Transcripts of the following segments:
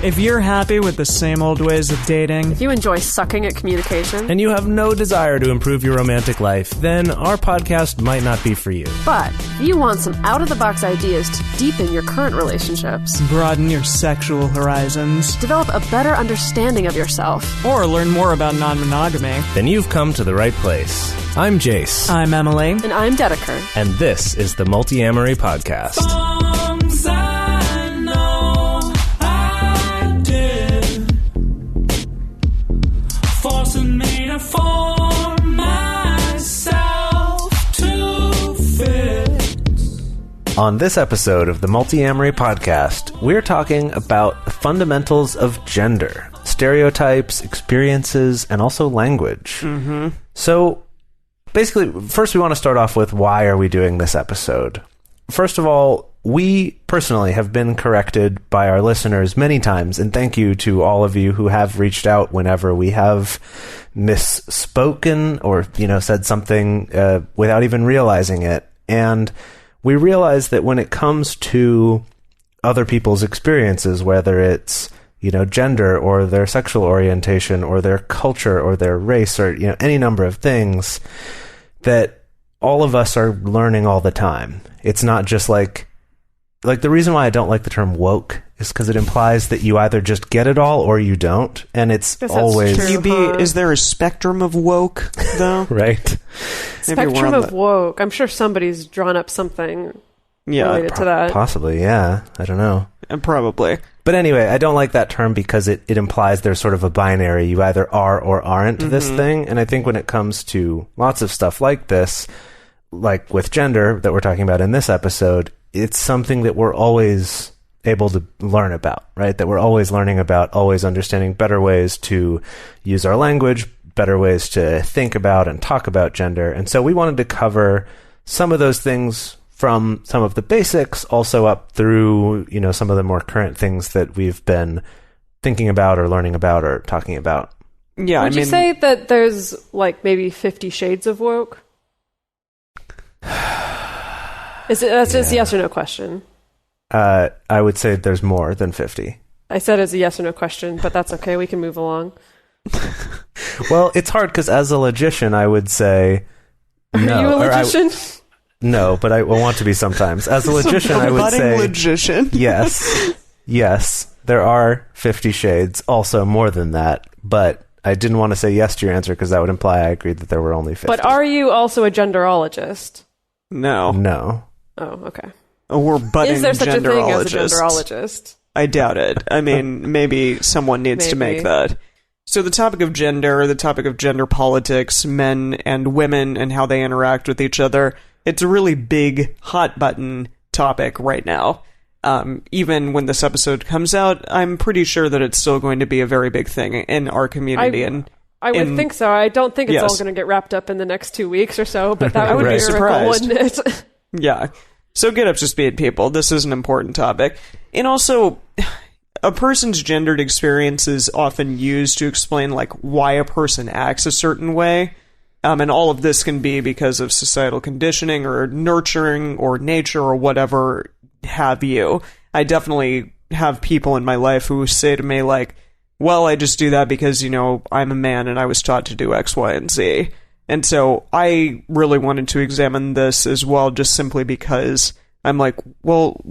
If you're happy with the same old ways of dating, if you enjoy sucking at communication, and you have no desire to improve your romantic life, then our podcast might not be for you. But if you want some out-of-the-box ideas to deepen your current relationships, broaden your sexual horizons, develop a better understanding of yourself, or learn more about non-monogamy, then you've come to the right place. I'm Jase. I'm Emily. And I'm Dedeker. And this is the Multiamory podcast. On this episode of the Multiamory podcast, we're talking about the fundamentals of gender, stereotypes, experiences, and also language. Mm-hmm. So, basically, first we want to start off with why are we doing this episode? First of all, we personally have been corrected by our listeners many times, and thank you to all of you who have reached out whenever we have misspoken or, said something without even realizing it. And we realize that when it comes to other people's experiences, whether it's, gender or their sexual orientation or their culture or their race or, any number of things, that all of us are learning all the time. It's not just like the reason why I don't like the term woke is because it implies that you either just get it all or you don't. And it's always... Is there a spectrum of woke, though? Right. Spectrum of woke. I'm sure somebody's drawn up something related to that. Possibly, yeah. I don't know. Probably. But anyway, I don't like that term because it implies there's sort of a binary. You either are or aren't this thing. And I think when it comes to lots of stuff like this, like with gender that we're talking about in this episode, it's something that we're always able to learn about, right? That we're always learning about, always understanding better ways to use our language, better ways to think about and talk about gender. And so we wanted to cover some of those things from some of the basics, also up through, some of the more current things that we've been thinking about or learning about or talking about. Yeah, Would you say that there's maybe 50 shades of woke? That's just a yes or no question. I would say there's more than 50. I said it's a yes or no question, but that's okay. We can move along. Well, it's hard because as a logician, I would say no. Are you a logician? No, but I want to be sometimes. As a logician, I would say... logician? Yes, there are 50 shades, also more than that, but I didn't want to say yes to your answer because that would imply I agreed that there were only 50. But are you also a genderologist? No. Oh, okay. We're budding genderologists. Is there such a thing as a genderologist? I doubt it. I mean, maybe someone needs to make that. So the topic of gender politics, men and women and how they interact with each other, it's a really big, hot button topic right now. Even when this episode comes out, I'm pretty sure that it's still going to be a very big thing in our community. I would think so. I don't think it's all going to get wrapped up in the next 2 weeks or so, but that would be a miracle, wouldn't it? Yeah. So get up to speed, people. This is an important topic. And also, a person's gendered experience is often used to explain why a person acts a certain way. And all of this can be because of societal conditioning or nurturing or nature or whatever have you. I definitely have people in my life who say to me well, I just do that because, I'm a man and I was taught to do X, Y, and Z. And so I really wanted to examine this as well, just simply because I'm well,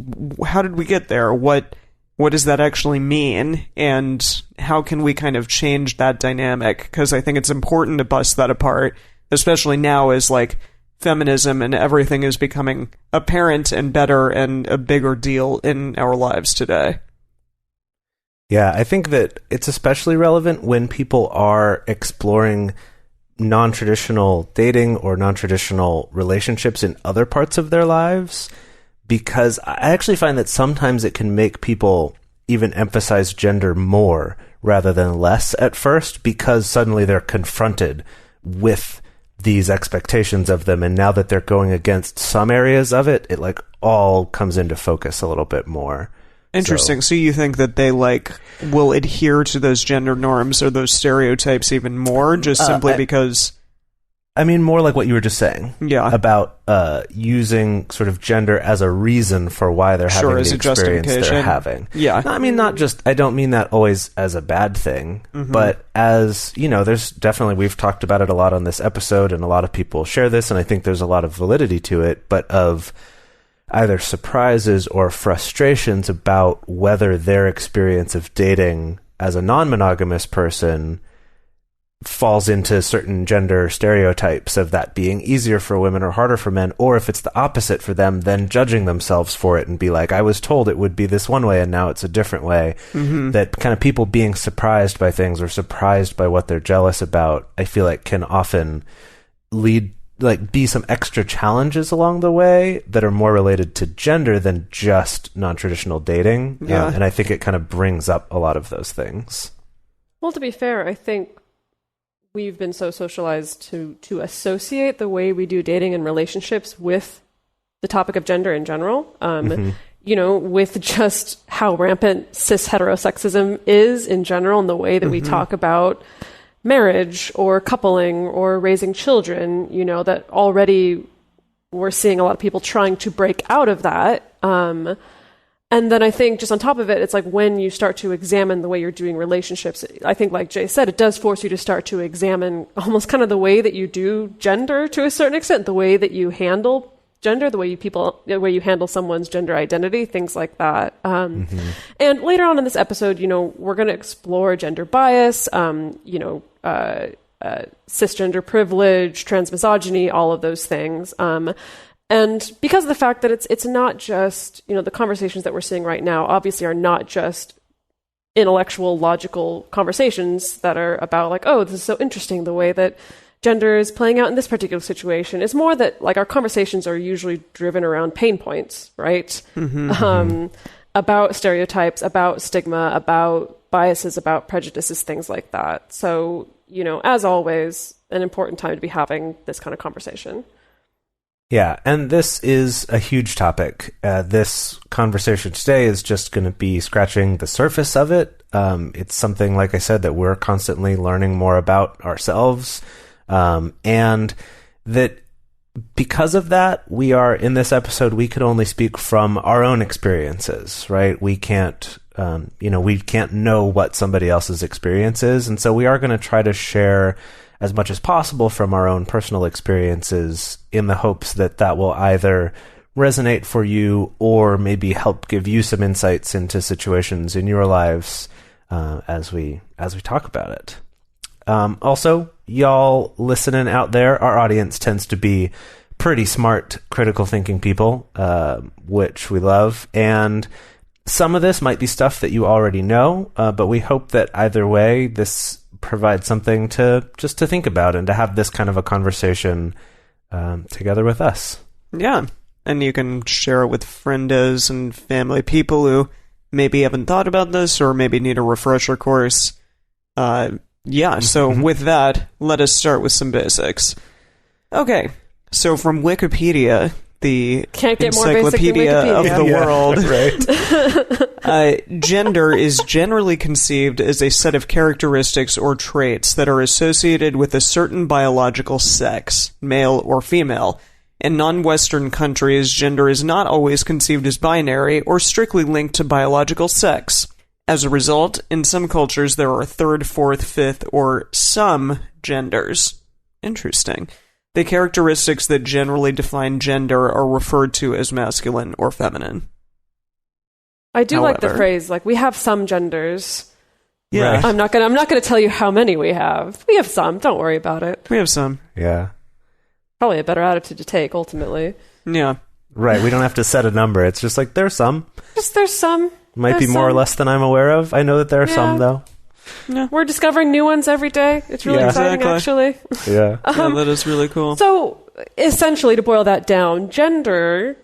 how did we get there? What does that actually mean? And how can we kind of change that dynamic? Because I think it's important to bust that apart, especially now as feminism and everything is becoming apparent and better and a bigger deal in our lives today. Yeah, I think that it's especially relevant when people are exploring non-traditional dating or non-traditional relationships in other parts of their lives, because I actually find that sometimes it can make people even emphasize gender more rather than less at first, because suddenly they're confronted with these expectations of them, and now that they're going against some areas of it, it all comes into focus a little bit more. Interesting. So you think that they will adhere to those gender norms or those stereotypes even more, just simply because I mean, more like what you were just saying. Yeah. About using sort of gender as a reason for why they're having the experience they're having. Yeah. I mean, I don't mean that always as a bad thing, but as, there's definitely, we've talked about it a lot on this episode, and a lot of people share this, and I think there's a lot of validity to it, but of either surprises or frustrations about whether their experience of dating as a non-monogamous person falls into certain gender stereotypes of that being easier for women or harder for men, or if it's the opposite for them, then judging themselves for it and be like, I was told it would be this one way and now it's a different way. That kind of people being surprised by things or surprised by what they're jealous about, I feel like can often be some extra challenges along the way that are more related to gender than just non-traditional dating. Yeah. And I think it kind of brings up a lot of those things. Well, to be fair, I think we've been so socialized to associate the way we do dating and relationships with the topic of gender in general. With just how rampant cis heterosexism is in general, and the way that we talk about marriage or coupling or raising children, that already we're seeing a lot of people trying to break out of that. And then I think just on top of it, it's like when you start to examine the way you're doing relationships, I think like Jay said, it does force you to start to examine almost kind of the way that you do gender to a certain extent, the way that you handle gender, the way you handle someone's gender identity, things like that. And later on in this episode, we're going to explore gender bias, cisgender privilege, transmisogyny, all of those things. And because of the fact that it's not just, the conversations that we're seeing right now obviously are not just intellectual, logical conversations that are about like, oh, this is so interesting, the way that gender is playing out in this particular situation. It's more that like our conversations are usually driven around pain points, right? About stereotypes, about stigma, about biases, about prejudices, things like that. So, as always, an important time to be having this kind of conversation. Yeah, and this is a huge topic. This conversation today is just going to be scratching the surface of it. It's something, like I said, that we're constantly learning more about ourselves. And that because of that, we are, in this episode, we could only speak from our own experiences, right? We can't, we can't know what somebody else's experience is. And so we are going to try to share as much as possible from our own personal experiences in the hopes that that will either resonate for you or maybe help give you some insights into situations in your lives as we talk about it. Also, y'all listening out there, our audience tends to be pretty smart, critical thinking people, which we love. And some of this might be stuff that you already know, but we hope that either way, this provides something to think about and to have this kind of a conversation together with us. Yeah. And you can share it with friendos and family people who maybe haven't thought about this or maybe need a refresher course. So with that, let us start with some basics. Okay, so from Wikipedia, the encyclopedia of the world, gender is generally conceived as a set of characteristics or traits that are associated with a certain biological sex, male or female. In non-Western countries, gender is not always conceived as binary or strictly linked to biological sex. As a result, in some cultures there are third, fourth, fifth, or some genders. Interesting. The characteristics that generally define gender are referred to as masculine or feminine. I do like the phrase, like, we have some genders. Yeah. Right. I'm not gonna tell you how many we have. We have some, don't worry about it. We have some. Yeah. Probably a better attitude to take, ultimately. Yeah. Right, we don't have to set a number. It's just like, there's some. There's some. Might be more or less than I'm aware of. I know that there are some, though. Yeah. We're discovering new ones every day. It's really exciting, actually. Yeah. That is really cool. So, essentially, to boil that down, gender,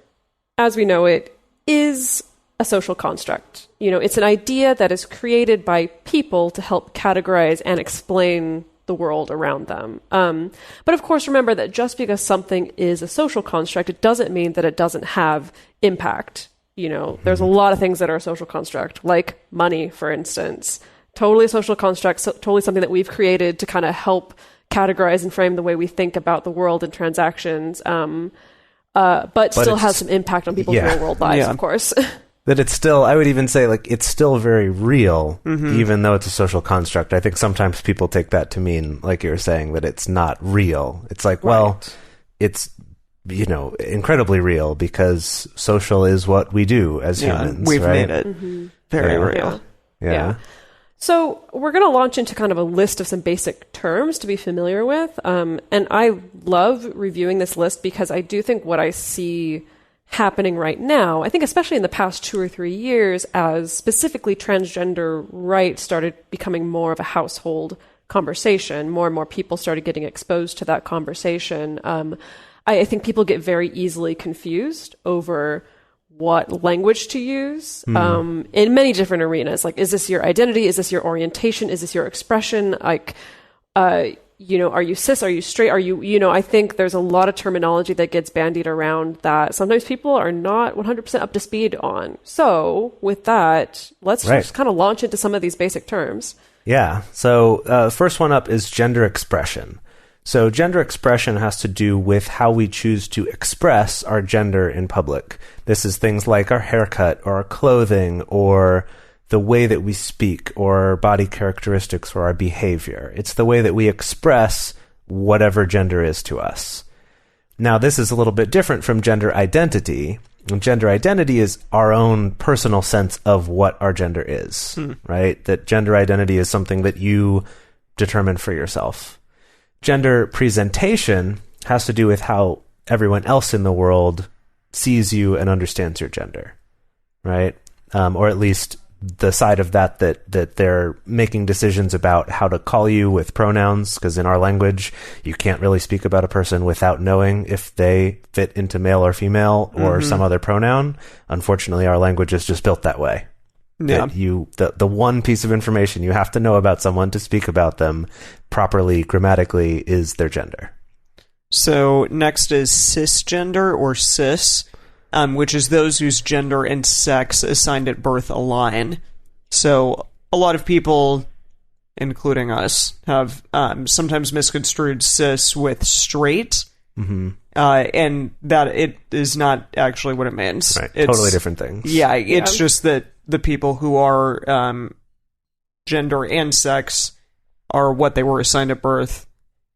as we know it, is a social construct. It's an idea that is created by people to help categorize and explain the world around them. But of course, remember that just because something is a social construct, it doesn't mean that it doesn't have impact. There's a lot of things that are a social construct, like money, for instance. Totally a social construct, totally something that we've created to kind of help categorize and frame the way we think about the world and transactions, but still has some impact on people's real world lives, of course. That it's still, I would even say, like, it's still very real, even though it's a social construct. I think sometimes people take that to mean, like you were saying, that it's not real. It's like, well, it's, incredibly real because social is what we do as humans. We've right? made it very real. Yeah. So we're going to launch into kind of a list of some basic terms to be familiar with. And I love reviewing this list because I do think what I see happening right now, I think especially in the past 2 or 3 years, as specifically transgender rights started becoming more of a household conversation, more and more people started getting exposed to that conversation. I think people get very easily confused over what language to use in many different arenas. Like, is this your identity? Is this your orientation? Is this your expression? Like, are you cis? Are you straight? Are you, I think there's a lot of terminology that gets bandied around that sometimes people are not 100% up to speed on. So with that, let's just kind of launch into some of these basic terms. Yeah. So the first one up is gender expression. So gender expression has to do with how we choose to express our gender in public. This is things like our haircut or our clothing or the way that we speak or body characteristics or our behavior. It's the way that we express whatever gender is to us. Now, this is a little bit different from gender identity. And gender identity is our own personal sense of what our gender is, right? That gender identity is something that you determine for yourself. Gender presentation has to do with how everyone else in the world sees you and understands your gender, right? Or at least the side of that they're making decisions about how to call you with pronouns, because in our language, you can't really speak about a person without knowing if they fit into male or female or some other pronoun. Unfortunately, our language is just built that way. Yeah. That the one piece of information you have to know about someone to speak about them properly, grammatically, is their gender. So next is cisgender or cis, which is those whose gender and sex assigned at birth align. So a lot of people, including us, have sometimes misconstrued cis with straight, and that it is not actually what it means. Right, it's totally different things. Yeah, it's just that the people who are gender and sex are what they were assigned at birth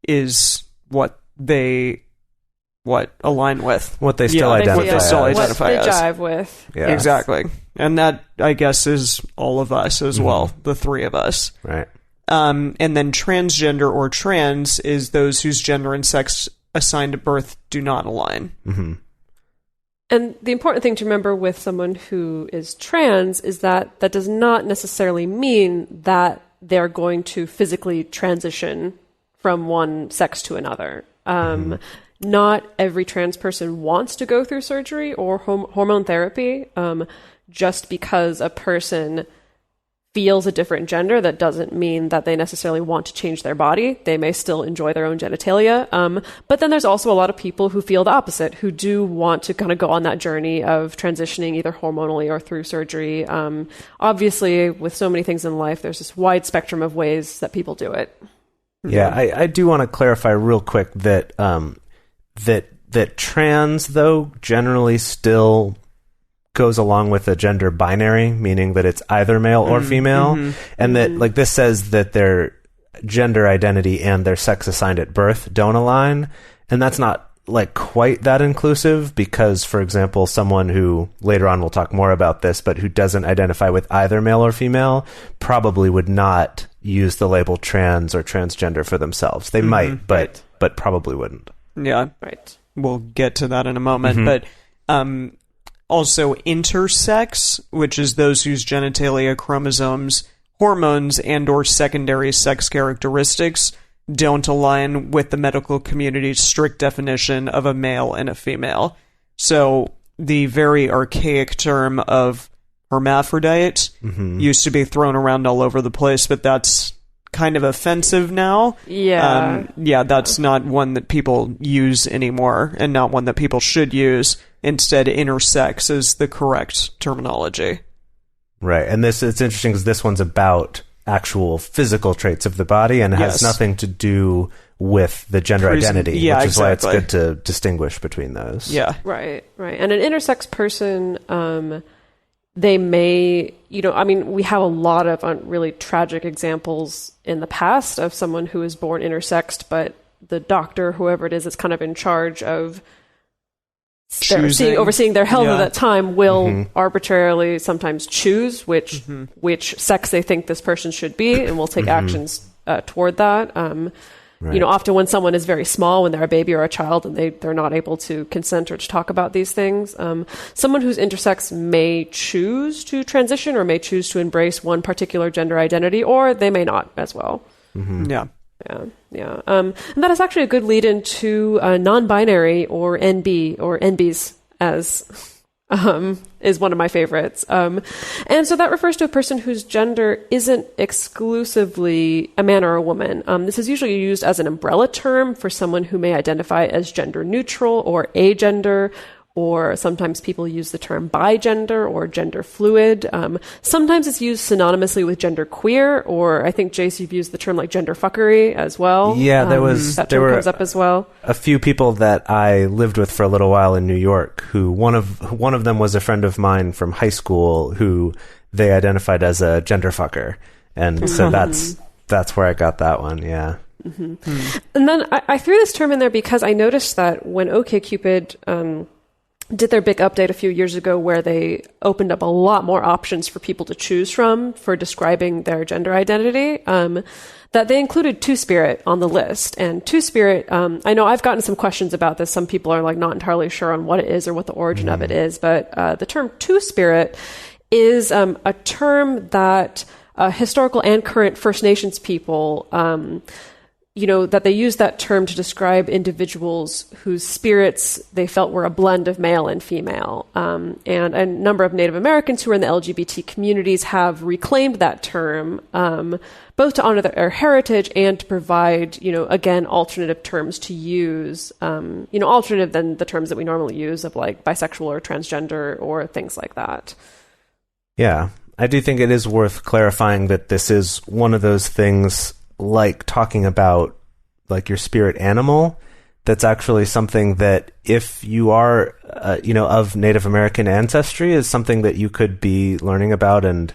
is what align with. What they still identify what they still as. identify what they as. jive with. Yeah. Exactly. And that, I guess, is all of us as well, the three of us. Right. And then transgender or trans is those whose gender and sex assigned at birth do not align. And the important thing to remember with someone who is trans is that that does not necessarily mean that they're going to physically transition from one sex to another. Not every trans person wants to go through surgery or hormone therapy. Just because a person feels a different gender, that doesn't mean that they necessarily want to change their body. They may still enjoy their own genitalia. But then there's also a lot of people who feel the opposite, who do want to kind of go on that journey of transitioning either hormonally or through surgery. Obviously, with so many things in life, there's this wide spectrum of ways that people do it. Yeah, I do want to clarify real quick that that trans, though, generally still goes along with a gender binary, meaning that it's either male or female, and that, like, this says that their gender identity and their sex assigned at birth don't align, and that's not, like, quite that inclusive, because, for example, someone who, later on we'll talk more about this, but who doesn't identify with either male or female probably would not use the label trans or transgender for themselves. They might, but probably wouldn't. Yeah. Right. We'll get to that in a moment, but also intersex, which is those whose genitalia, chromosomes, hormones, and or secondary sex characteristics don't align with the medical community's strict definition of a male and a female. So the very archaic term of hermaphrodite used to be thrown around all over the place, but that's kind of offensive now. That's not one that people use anymore, and not one that people should use. Instead, intersex is the correct terminology. Right, and it's interesting because this one's about actual physical traits of the body and has nothing to do with the gender identity, which is why it's good to distinguish between those. Yeah. Right. And an intersex person, they may, we have a lot of really tragic examples in the past of someone who is born intersexed, but the doctor, whoever it is kind of in charge of overseeing their health at that time, will arbitrarily sometimes choose which sex they think this person should be, and will take actions toward that. Right. Often when someone is very small, when they're a baby or a child, and they're not able to consent or to talk about these things, someone who's intersex may choose to transition or may choose to embrace one particular gender identity, or they may not as well. Yeah. And that is actually a good lead into non-binary, or NB, or NBs, as is one of my favorites. And so that refers to a person whose gender isn't exclusively a man or a woman. This is usually used as an umbrella term for someone who may identify as gender neutral or agender, or sometimes people use the term bigender or gender fluid. Sometimes it's used synonymously with gender queer, or I think, Jase, you've used the term like gender fuckery as well. Yeah, there comes up as well. A few people that I lived with for a little while in New York, who one of them was a friend of mine from high school, who they identified as a gender fucker, and so that's where I got that one. Yeah. And then I threw this term in there because I noticed that when OkCupid did their big update a few years ago, where they opened up a lot more options for people to choose from for describing their gender identity, that they included Two-Spirit on the list. And Two-Spirit, I know I've gotten some questions about this. Some people are like not entirely sure on what it is or what the origin of it is, but the term Two-Spirit is a term that historical and current First Nations people that they use that term to describe individuals whose spirits they felt were a blend of male and female. And a number of Native Americans who are in the LGBT communities have reclaimed that term, both to honor their heritage and to provide, again, alternative terms to use, alternative than the terms that we normally use of like bisexual or transgender or things like that. Yeah, I do think it is worth clarifying that this is one of those things, like talking about like your spirit animal, that's actually something that if you are of Native American ancestry, is something that you could be learning about and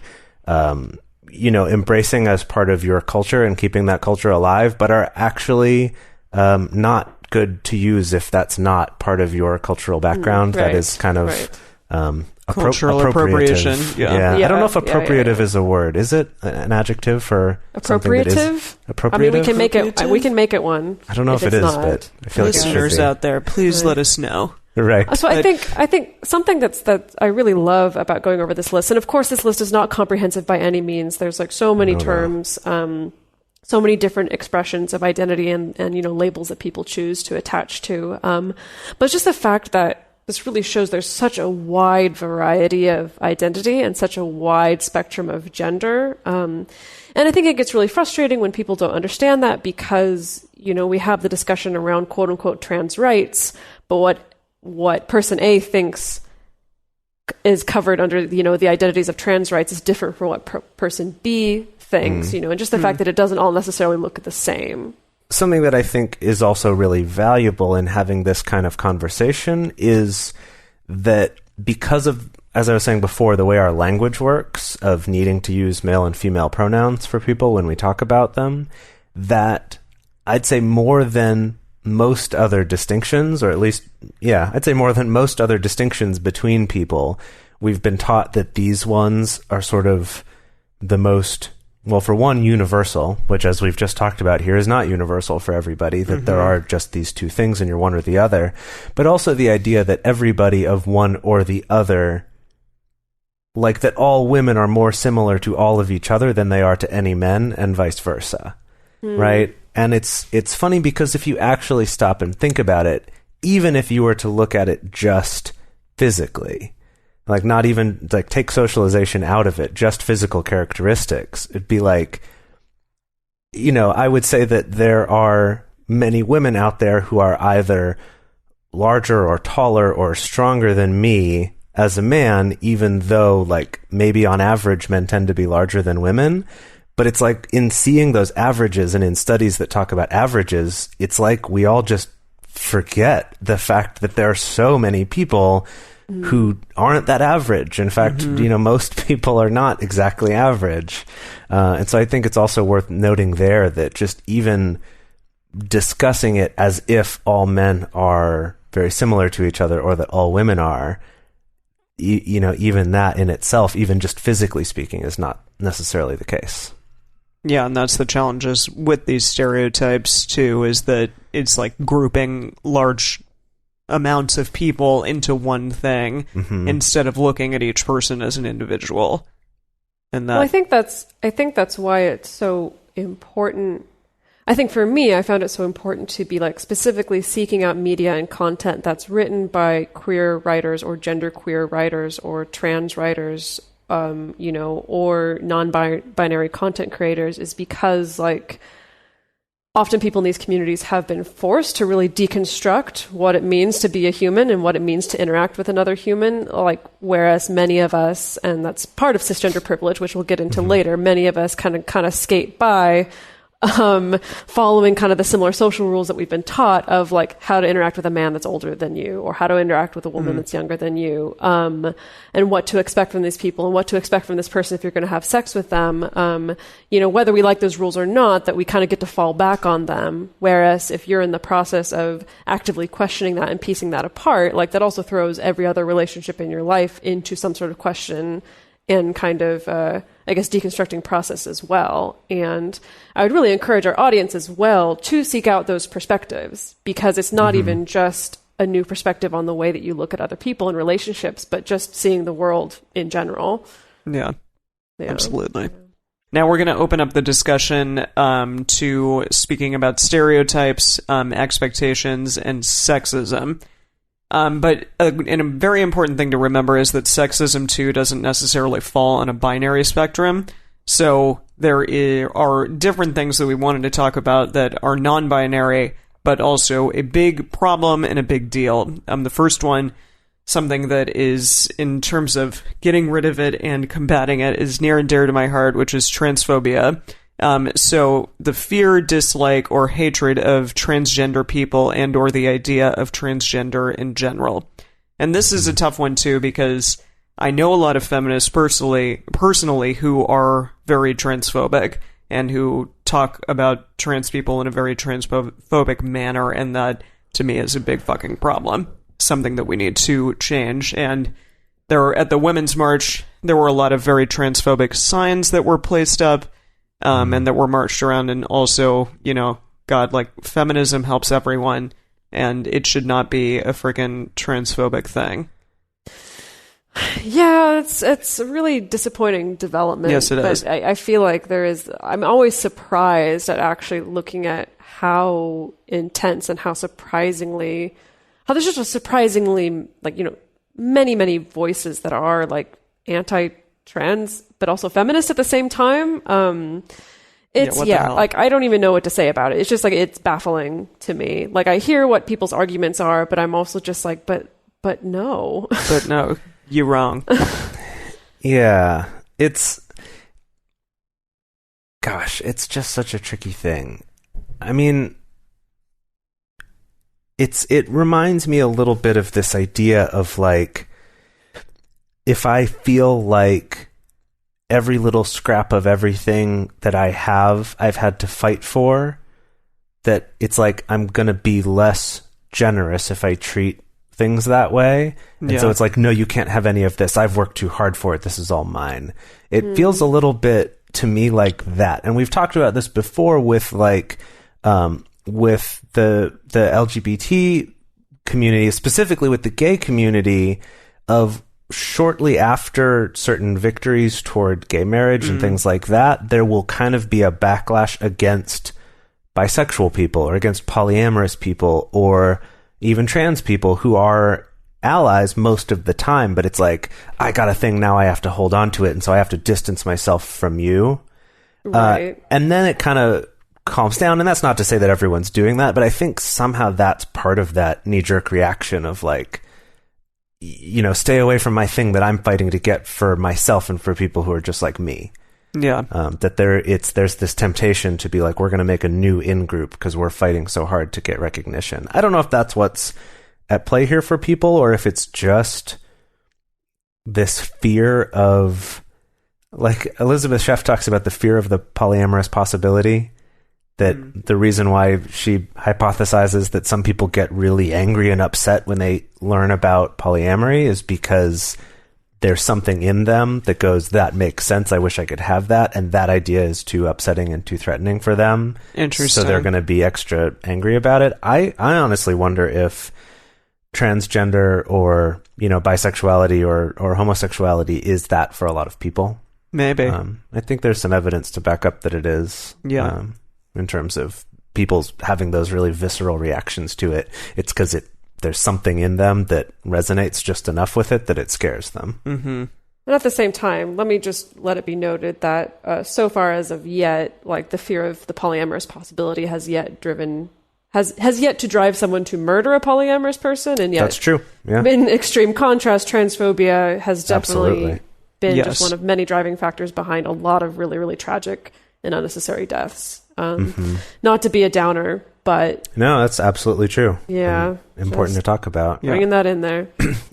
embracing as part of your culture and keeping that culture alive, but are actually not good to use if that's not part of your cultural background. That is kind of cultural appropriation. Yeah. I don't know if appropriative is a word. Is it an adjective for appropriative? Appropriative? I mean, we can make it one. I don't know if it is, but I feel listeners like out there, please let us know. Right. So I think something that I really love about going over this list, and of course this list is not comprehensive by any means. There's like so many terms, so many different expressions of identity and labels that people choose to attach to. But just the fact that this really shows there's such a wide variety of identity and such a wide spectrum of gender. And I think it gets really frustrating when people don't understand that, because, we have the discussion around quote unquote trans rights, but what person A thinks is covered under, the identities of trans rights is different from what person B thinks, and just the fact that it doesn't all necessarily look the same. Something that I think is also really valuable in having this kind of conversation is that because of, as I was saying before, the way our language works of needing to use male and female pronouns for people when we talk about them, that I'd say more than most other distinctions, or at least, I'd say more than most other distinctions between people, we've been taught that these ones are sort of the most, well, for one, universal, which, as we've just talked about here, is not universal for everybody, that there are just these two things and you're one or the other, but also the idea that everybody of one or the other, like that all women are more similar to all of each other than they are to any men, and vice versa, right? And it's funny because if you actually stop and think about it, even if you were to look at it just physically, like not even like take socialization out of it, just physical characteristics, it'd be like, I would say that there are many women out there who are either larger or taller or stronger than me as a man, even though like maybe on average men tend to be larger than women. But it's like in seeing those averages and in studies that talk about averages, it's like we all just forget the fact that there are so many people who aren't that average. In fact, most people are not exactly average. And so I think it's also worth noting there that just even discussing it as if all men are very similar to each other or that all women are, even that in itself, even just physically speaking, is not necessarily the case. Yeah, and that's the challenges with these stereotypes, too, is that it's like grouping large amounts of people into one thing instead of looking at each person as an individual. And that, well, I think that's why it's so important. I think for me, I found it so important to be like specifically seeking out media and content that's written by queer writers or genderqueer writers or trans writers, or non-binary content creators, is because like often people in these communities have been forced to really deconstruct what it means to be a human and what it means to interact with another human. Like, whereas many of us, and that's part of cisgender privilege, which we'll get into later, many of us kind of skate by following kind of the similar social rules that we've been taught of like how to interact with a man that's older than you or how to interact with a woman that's younger than you, and what to expect from these people and what to expect from this person if you're going to have sex with them, whether we like those rules or not, that we kind of get to fall back on them. Whereas if you're in the process of actively questioning that and piecing that apart, like that also throws every other relationship in your life into some sort of question and kind of, deconstructing process as well. And I would really encourage our audience as well to seek out those perspectives, because it's not even just a new perspective on the way that you look at other people and relationships, but just seeing the world in general. Yeah. Absolutely. Now we're going to open up the discussion to speaking about stereotypes, expectations, and sexism. But a very important thing to remember is that sexism, too, doesn't necessarily fall on a binary spectrum. So there are different things that we wanted to talk about that are non-binary, but also a big problem and a big deal. The first one, something that is, in terms of getting rid of it and combating it, is near and dear to my heart, which is transphobia. So the fear, dislike, or hatred of transgender people and or the idea of transgender in general. And this is a tough one too, because I know a lot of feminists personally who are very transphobic and who talk about trans people in a very transphobic manner, and that to me is a big fucking problem. Something that we need to change. And at the Women's March, there were a lot of very transphobic signs that were placed up. And that were marched around, and also, feminism helps everyone, and it should not be a freaking transphobic thing. Yeah, it's a really disappointing development. Yes, it is. I feel like I'm always surprised at actually looking at how intense and how there's just a surprisingly, many, many voices that are, anti-trans, but also feminist at the same time. I don't even know what to say about it. It's just it's baffling to me. Like, I hear what people's arguments are, but I'm also just like, but no. But no, you're wrong. Yeah, it's just such a tricky thing. I mean, it reminds me a little bit of this idea of if I feel like every little scrap of everything that I've had to fight for, that it's like I'm going to be less generous if I treat things that way. And so it's like, no, you can't have any of this. I've worked too hard for it. This is all mine. It feels a little bit to me like that. And we've talked about this before with the LGBT community, specifically with the gay community, of shortly after certain victories toward gay marriage and things like that, there will kind of be a backlash against bisexual people or against polyamorous people or even trans people who are allies most of the time. But it's like, I got a thing now, I have to hold on to it, and so I have to distance myself from you. Right. And then it kind of calms down. And that's not to say that everyone's doing that, but I think somehow that's part of that knee-jerk reaction of stay away from my thing that I'm fighting to get for myself and for people who are just like me. Yeah. That there's this temptation to be like, we're going to make a new in-group because we're fighting so hard to get recognition. I don't know if that's what's at play here for people, or if it's just this fear of, like Elizabeth Sheff talks about the fear of the polyamorous possibility, that the reason why she hypothesizes that some people get really angry and upset when they learn about polyamory is because there's something in them that goes, that makes sense, I wish I could have that, and that idea is too upsetting and too threatening for them. Interesting. So they're going to be extra angry about it. I honestly wonder if transgender or, bisexuality or homosexuality is that for a lot of people. Maybe. I think there's some evidence to back up that it is. Yeah. In terms of people's having those really visceral reactions to it. It's because there's something in them that resonates just enough with it that it scares them. Mm-hmm. And at the same time, let me just let it be noted that so far as of yet, like the fear of the polyamorous possibility has yet to drive someone to murder a polyamorous person, and yet that's true. Yeah. In extreme contrast, transphobia has definitely Absolutely. been Yes. just one of many driving factors behind a lot of really, really tragic and unnecessary deaths. Not to be a downer, but No, that's absolutely true. yeah, And important to talk about. bringing that in there.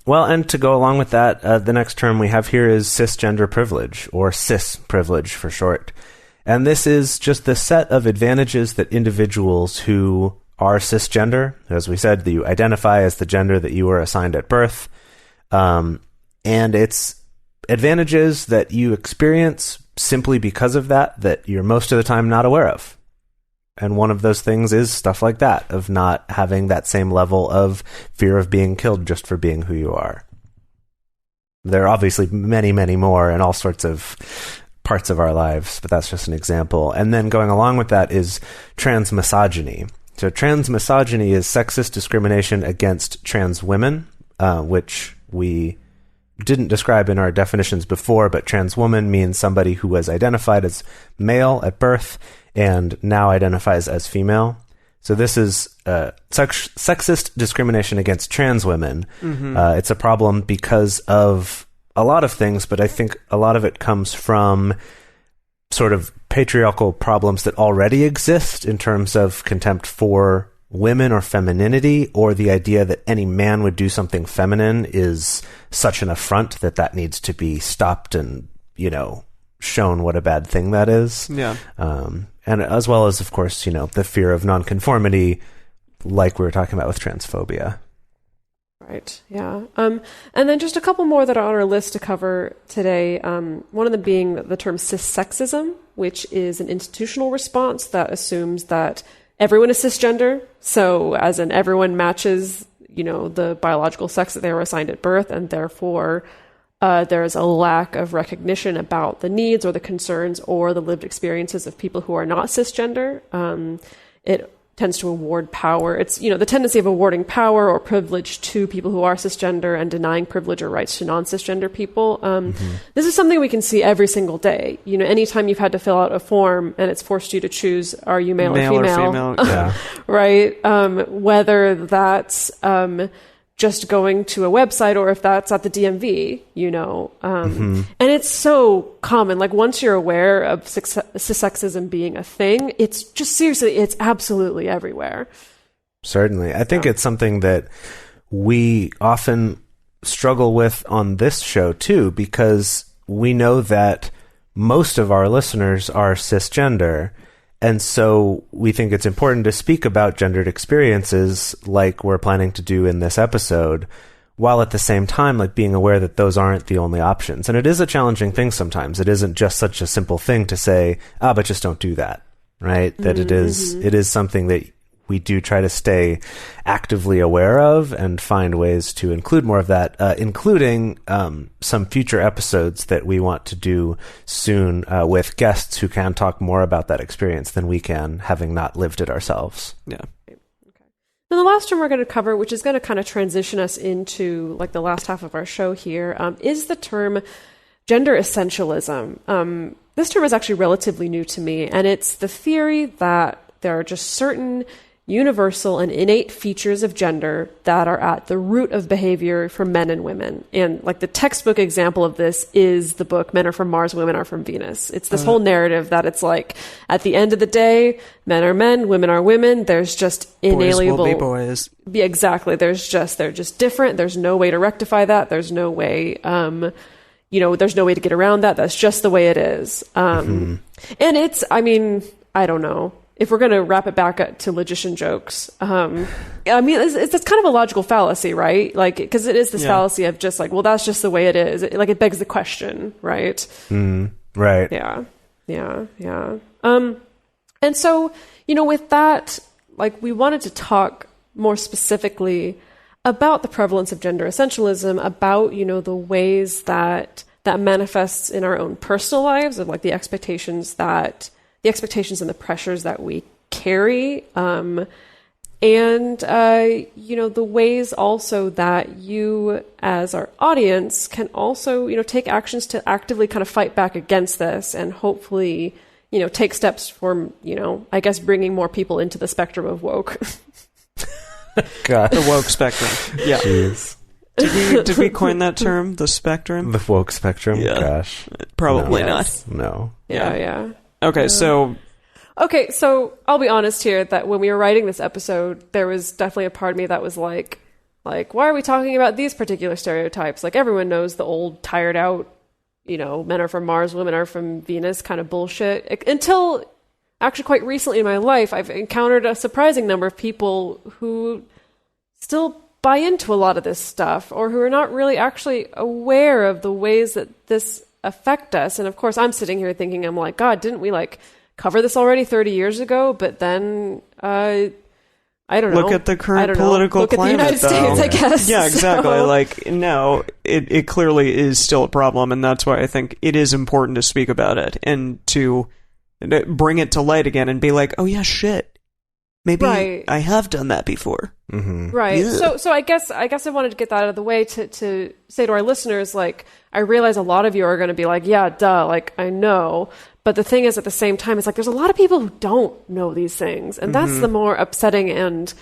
Well, and to go along with that, the next term we have here is cisgender privilege, or cis privilege for short. And this is just the set of advantages that individuals who are cisgender, as we said, that you identify as the gender that you were assigned at birth, and it's advantages that you experience simply because of that you're most of the time not aware of. And one of those things is stuff like that, of not having that same level of fear of being killed just for being who you are. There are obviously many, many more in all sorts of parts of our lives, but that's just an example. And then going along with that is transmisogyny. So transmisogyny is sexist discrimination against trans women, which we didn't describe in our definitions before, but trans woman means somebody who was identified as male at birth and now identifies as female. So this is sexist discrimination against trans women. It's a problem because of a lot of things, but I think a lot of it comes from sort of patriarchal problems that already exist in terms of contempt for women or femininity, or the idea that any man would do something feminine is such an affront that needs to be stopped and, shown what a bad thing that is. Yeah. And as well as, of course, the fear of nonconformity, like we were talking about with transphobia. Right. Yeah. And then just a couple more that are on our list to cover today. One of them being the term cissexism, which is an institutional response that assumes that everyone is cisgender. So as in everyone matches, the biological sex that they were assigned at birth, and therefore there is a lack of recognition about the needs or the concerns or the lived experiences of people who are not cisgender. It tends to award power. It's, the tendency of awarding power or privilege to people who are cisgender and denying privilege or rights to non-cisgender people. This is something we can see every single day. Anytime you've had to fill out a form and it's forced you to choose, are you male or female? Yeah. Right? Whether that's just going to a website or if that's at the DMV, and it's so common. Like once you're aware of cissexism being a thing, it's just seriously, it's absolutely everywhere. Certainly. I think it's something that we often struggle with on this show too, because we know that most of our listeners are cisgender. And so we think it's important to speak about gendered experiences like we're planning to do in this episode, while at the same time, like being aware that those aren't the only options. And it is a challenging thing sometimes. It isn't just such a simple thing to say, but just don't do that, right? That it is something that we do try to stay actively aware of and find ways to include more of that, including some future episodes that we want to do soon with guests who can talk more about that experience than we can, having not lived it ourselves. Yeah. And the last term we're going to cover, which is going to kind of transition us into like the last half of our show here, is the term gender essentialism. This term is actually relatively new to me, and it's the theory that there are just certain universal and innate features of gender that are at the root of behavior for men and women. And like the textbook example of this is the book Men Are From Mars, Women Are From Venus. It's this whole narrative that it's like, at the end of the day, men are men, women are women. There's just inalienable... Boys will be boys. Yeah, exactly. They're just different. There's no way to rectify that. There's no way, there's no way to get around that. That's just the way it is. And it's, I don't know. If we're going to wrap it back up to logician jokes, it's kind of a logical fallacy, right? Like, because it is this fallacy of just like, well, that's just the way it is. It begs the question, right? Right. Yeah. And so, with that, like, we wanted to talk more specifically about the prevalence of gender essentialism, about, the ways that manifests in our own personal lives, of like the expectations and the pressures that we carry, and the ways also that you as our audience can also take actions to actively kind of fight back against this, and hopefully take steps for I guess bringing more people into the spectrum of woke. God. The woke spectrum. Yeah. Jeez. Did we coin that term, the spectrum? The woke spectrum? Yeah. Gosh. Probably No. not. No. Yeah. Okay, so I'll be honest here that when we were writing this episode, there was definitely a part of me that was like, why are we talking about these particular stereotypes? Like, everyone knows the old, tired out, men are from Mars, women are from Venus kind of bullshit. Until actually quite recently in my life, I've encountered a surprising number of people who still buy into a lot of this stuff, or who are not really actually aware of the ways that this affect us. And of course, I'm sitting here thinking, I'm like, God, didn't we cover this already 30 years ago? But then, I don't know. Look at the current political climate, at the United States, I guess. Yeah, exactly. So. No, it clearly is still a problem, and that's why I think it is important to speak about it and to bring it to light again and be like, oh yeah, shit. Maybe I have done that before. Mm-hmm. Right. Yeah. So I guess I wanted to get that out of the way to say to our listeners, like, I realize a lot of you are going to be like, yeah, duh, like, I know. But the thing is, at the same time, it's like, there's a lot of people who don't know these things. And that's the more upsetting and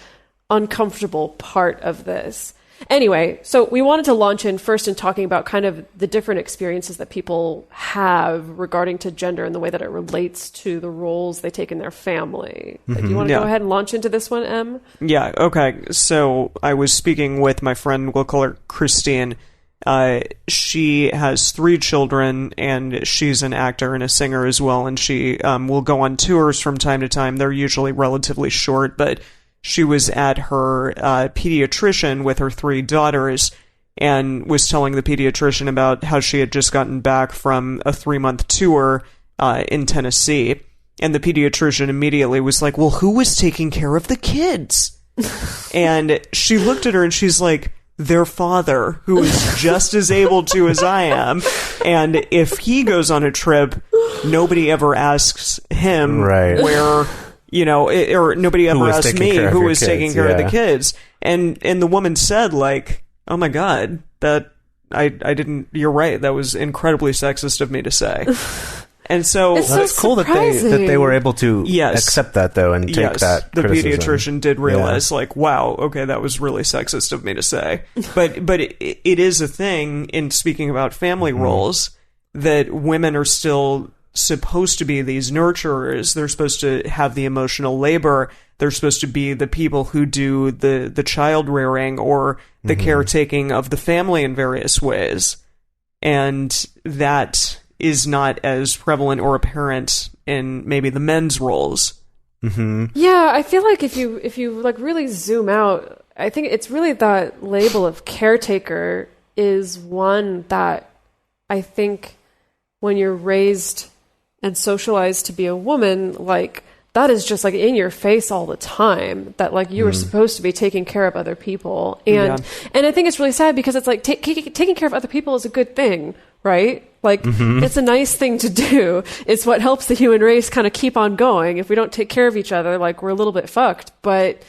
uncomfortable part of this. Anyway, so we wanted to launch in first in talking about kind of the different experiences that people have regarding to gender and the way that it relates to the roles they take in their family. Do you want to go ahead and launch into this one, Em? Yeah, okay. So I was speaking with my friend, we'll call her Christine. She has 3 children, and she's an actor and a singer as well, and she will go on tours from time to time. They're usually relatively short, but she was at her pediatrician with her 3 daughters and was telling the pediatrician about how she had just gotten back from a 3-month tour in Tennessee. And the pediatrician immediately was like, well, who was taking care of the kids? And she looked at her and she's like, their father, who is just as able to as I am. And if he goes on a trip, nobody ever asks him where... or nobody ever asked me who was taking care of the kids. And the woman said, like, oh my God, that I didn't, you're right. That was incredibly sexist of me to say. And so it's cool that they were able to accept that, though, and take that the criticism. pediatrician did realize, like, wow, okay, that was really sexist of me to say. But it is a thing in speaking about family roles that women are still supposed to be these nurturers. They're supposed to have the emotional labor. They're supposed to be the people who do the child rearing or the caretaking of the family in various ways. And that is not as prevalent or apparent in maybe the men's roles. Yeah, I feel like if you like really zoom out, I think it's really that label of caretaker is one that I think when you're raised and socialized to be a woman, like, that is just like in your face all the time, that like you were supposed to be taking care of other people. And I think it's really sad because it's like taking care of other people is a good thing, right? Like, it's a nice thing to do. It's what helps the human race kind of keep on going. If we don't take care of each other, like, we're a little bit fucked. But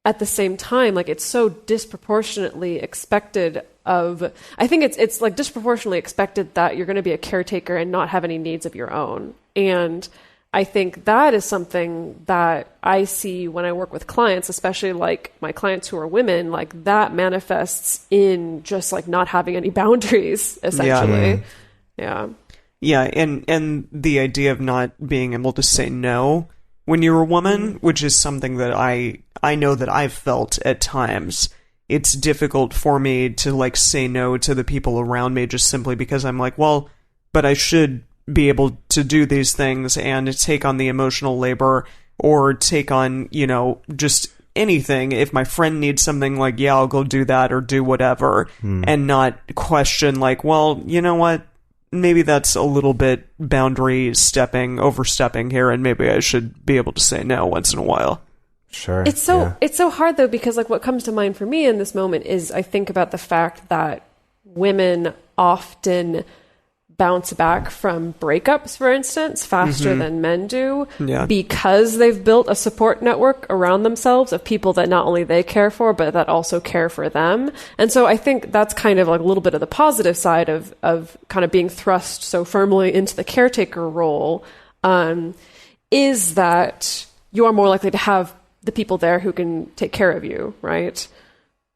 at the same time, like, it's so disproportionately expected of, I think it's like disproportionately expected that you're going to be a caretaker and not have any needs of your own. And I think that is something that I see when I work with clients, especially like my clients who are women, like that manifests in just like not having any boundaries, essentially. Yeah. Yeah, and the idea of not being able to say no when you're a woman, which is something that I know that I've felt at times. It's difficult for me to like say no to the people around me just simply because I'm like, well, but I should be able to do these things and take on the emotional labor or take on, you know, just anything. If my friend needs something, like, yeah, I'll go do that or do whatever, and not question like, well, you know what? Maybe that's a little bit overstepping here, and maybe I should be able to say no once in a while. Sure. It's so hard though, because like what comes to mind for me in this moment is I think about the fact that women often bounce back from breakups, for instance, faster than men do, because they've built a support network around themselves of people that not only they care for, but that also care for them. And so I think that's kind of like a little bit of the positive side of kind of being thrust so firmly into the caretaker role, is that you are more likely to have the people there who can take care of you, right?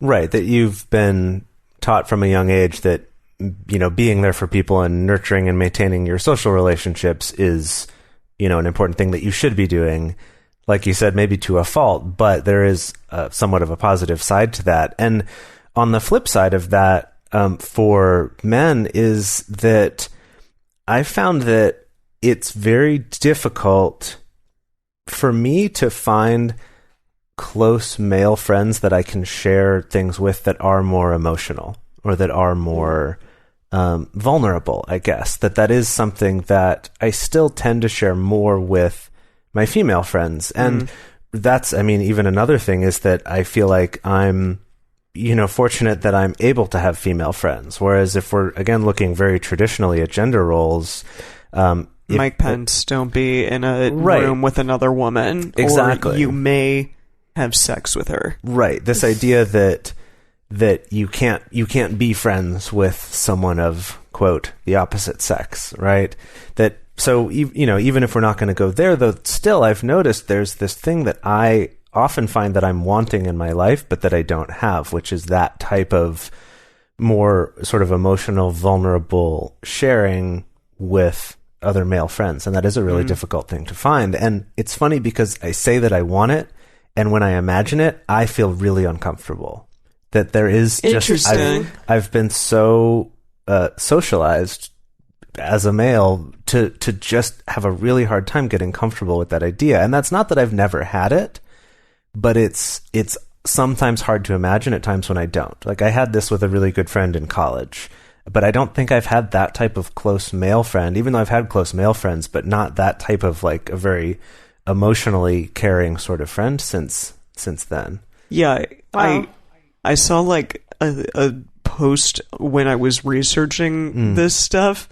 Right, that you've been taught from a young age that, you know, being there for people and nurturing and maintaining your social relationships is, you know, an important thing that you should be doing. Like you said, maybe to a fault, but there is somewhat of a positive side to that. And on the flip side of that, for men, is that I found that it's very difficult for me to find close male friends that I can share things with that are more emotional or that are more vulnerable, I guess. That is something that I still tend to share more with my female friends. And that's, I mean, even another thing is that I feel like I'm, you know, fortunate that I'm able to have female friends. Whereas if we're, again, looking very traditionally at gender roles, Mike Pence, don't be in a room with another woman. Exactly. Or you may have sex with her. Right. This idea that you can't be friends with someone of, quote, the opposite sex, right? That, so, you know, even if we're not going to go there, though, still I've noticed there's this thing that I often find that I'm wanting in my life, but that I don't have, which is that type of more sort of emotional, vulnerable sharing with other male friends. And that is a really difficult thing to find. And it's funny because I say that I want it, and when I imagine it, I feel really uncomfortable. That there is just, I've been so socialized as a male to just have a really hard time getting comfortable with that idea. And that's not that I've never had it, but it's sometimes hard to imagine at times when I don't. Like I had this with a really good friend in college, but I don't think I've had that type of close male friend, even though I've had close male friends, but not that type of like a very emotionally caring sort of friend since then. Yeah, Wow. I saw like a post when I was researching this stuff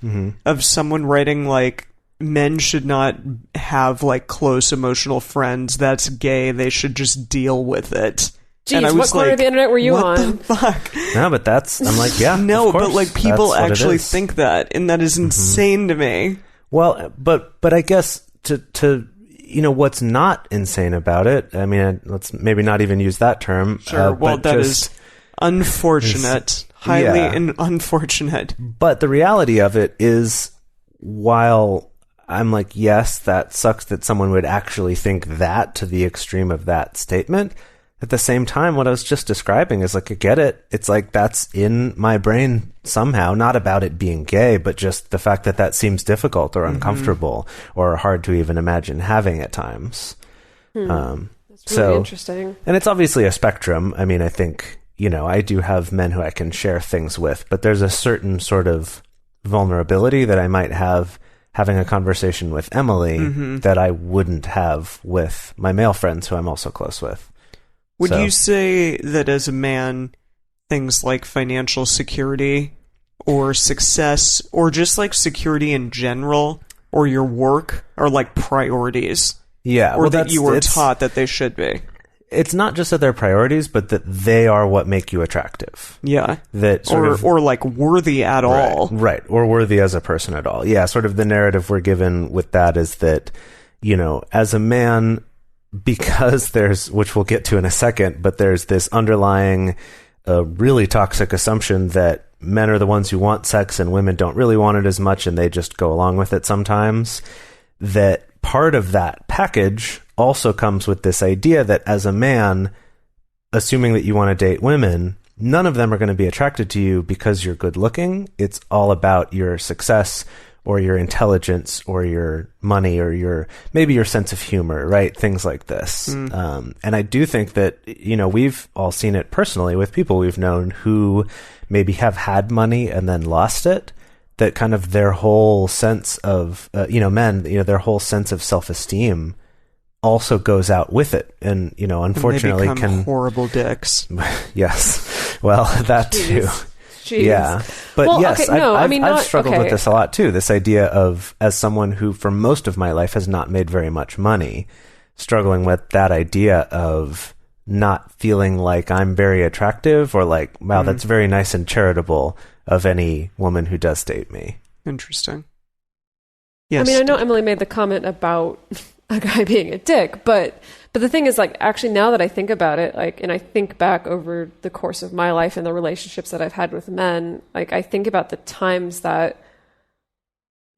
of someone writing like, men should not have like close emotional friends. That's gay. They should just deal with it. Jeez, and I was what corner like, of the internet were you what on? the fuck? No, but I'm like, yeah. No, of course, but like people that's what it actually is. think that, and that is insane to me. Well, but I guess to you know what's not insane about it. I mean, let's maybe not even use that term. Sure. Well, but that just, is unfortunate, highly unfortunate. But the reality of it is, while I'm like, yes, that sucks that someone would actually think that to the extreme of that statement. At the same time, what I was just describing is like, I get it. It's like that's in my brain somehow, not about it being gay, but just the fact that that seems difficult or uncomfortable or hard to even imagine having at times. That's really interesting. And it's obviously a spectrum. I mean, I think, you know, I do have men who I can share things with, but there's a certain sort of vulnerability that I might have having a conversation with Emily that I wouldn't have with my male friends who I'm also close with. Would you say that as a man, things like financial security or success or just like security in general or your work are like priorities? Yeah. Or that you were taught that they should be? It's not just that they're priorities, but that they are what make you attractive. Yeah. That or like worthy at all. Right. Or worthy as a person at all. Yeah. Sort of the narrative we're given with that is that, as a man, because which we'll get to in a second, but there's this underlying really toxic assumption that men are the ones who want sex and women don't really want it as much and they just go along with it sometimes, that part of that package also comes with this idea that as a man, assuming that you want to date women, none of them are going to be attracted to you because you're good looking. It's all about your success or your intelligence or your money or maybe your sense of humor, right? Things like this. And I do think that, we've all seen it personally with people we've known who maybe have had money and then lost it, that kind of their whole sense of, men, their whole sense of self-esteem also goes out with it. And, unfortunately and they become horrible dicks. Yes. Well, that too. Jeez. Yeah. But well, yes, okay, no, I've struggled with this a lot too. This idea of, as someone who for most of my life has not made very much money, struggling with that idea of not feeling like I'm very attractive or like, wow, that's very nice and charitable of any woman who does date me. Interesting. Yes. I know Emily made the comment about a guy being a dick, but the thing is, like, actually now that I think about it, like, and I think back over the course of my life and the relationships that I've had with men, like, I think about the times where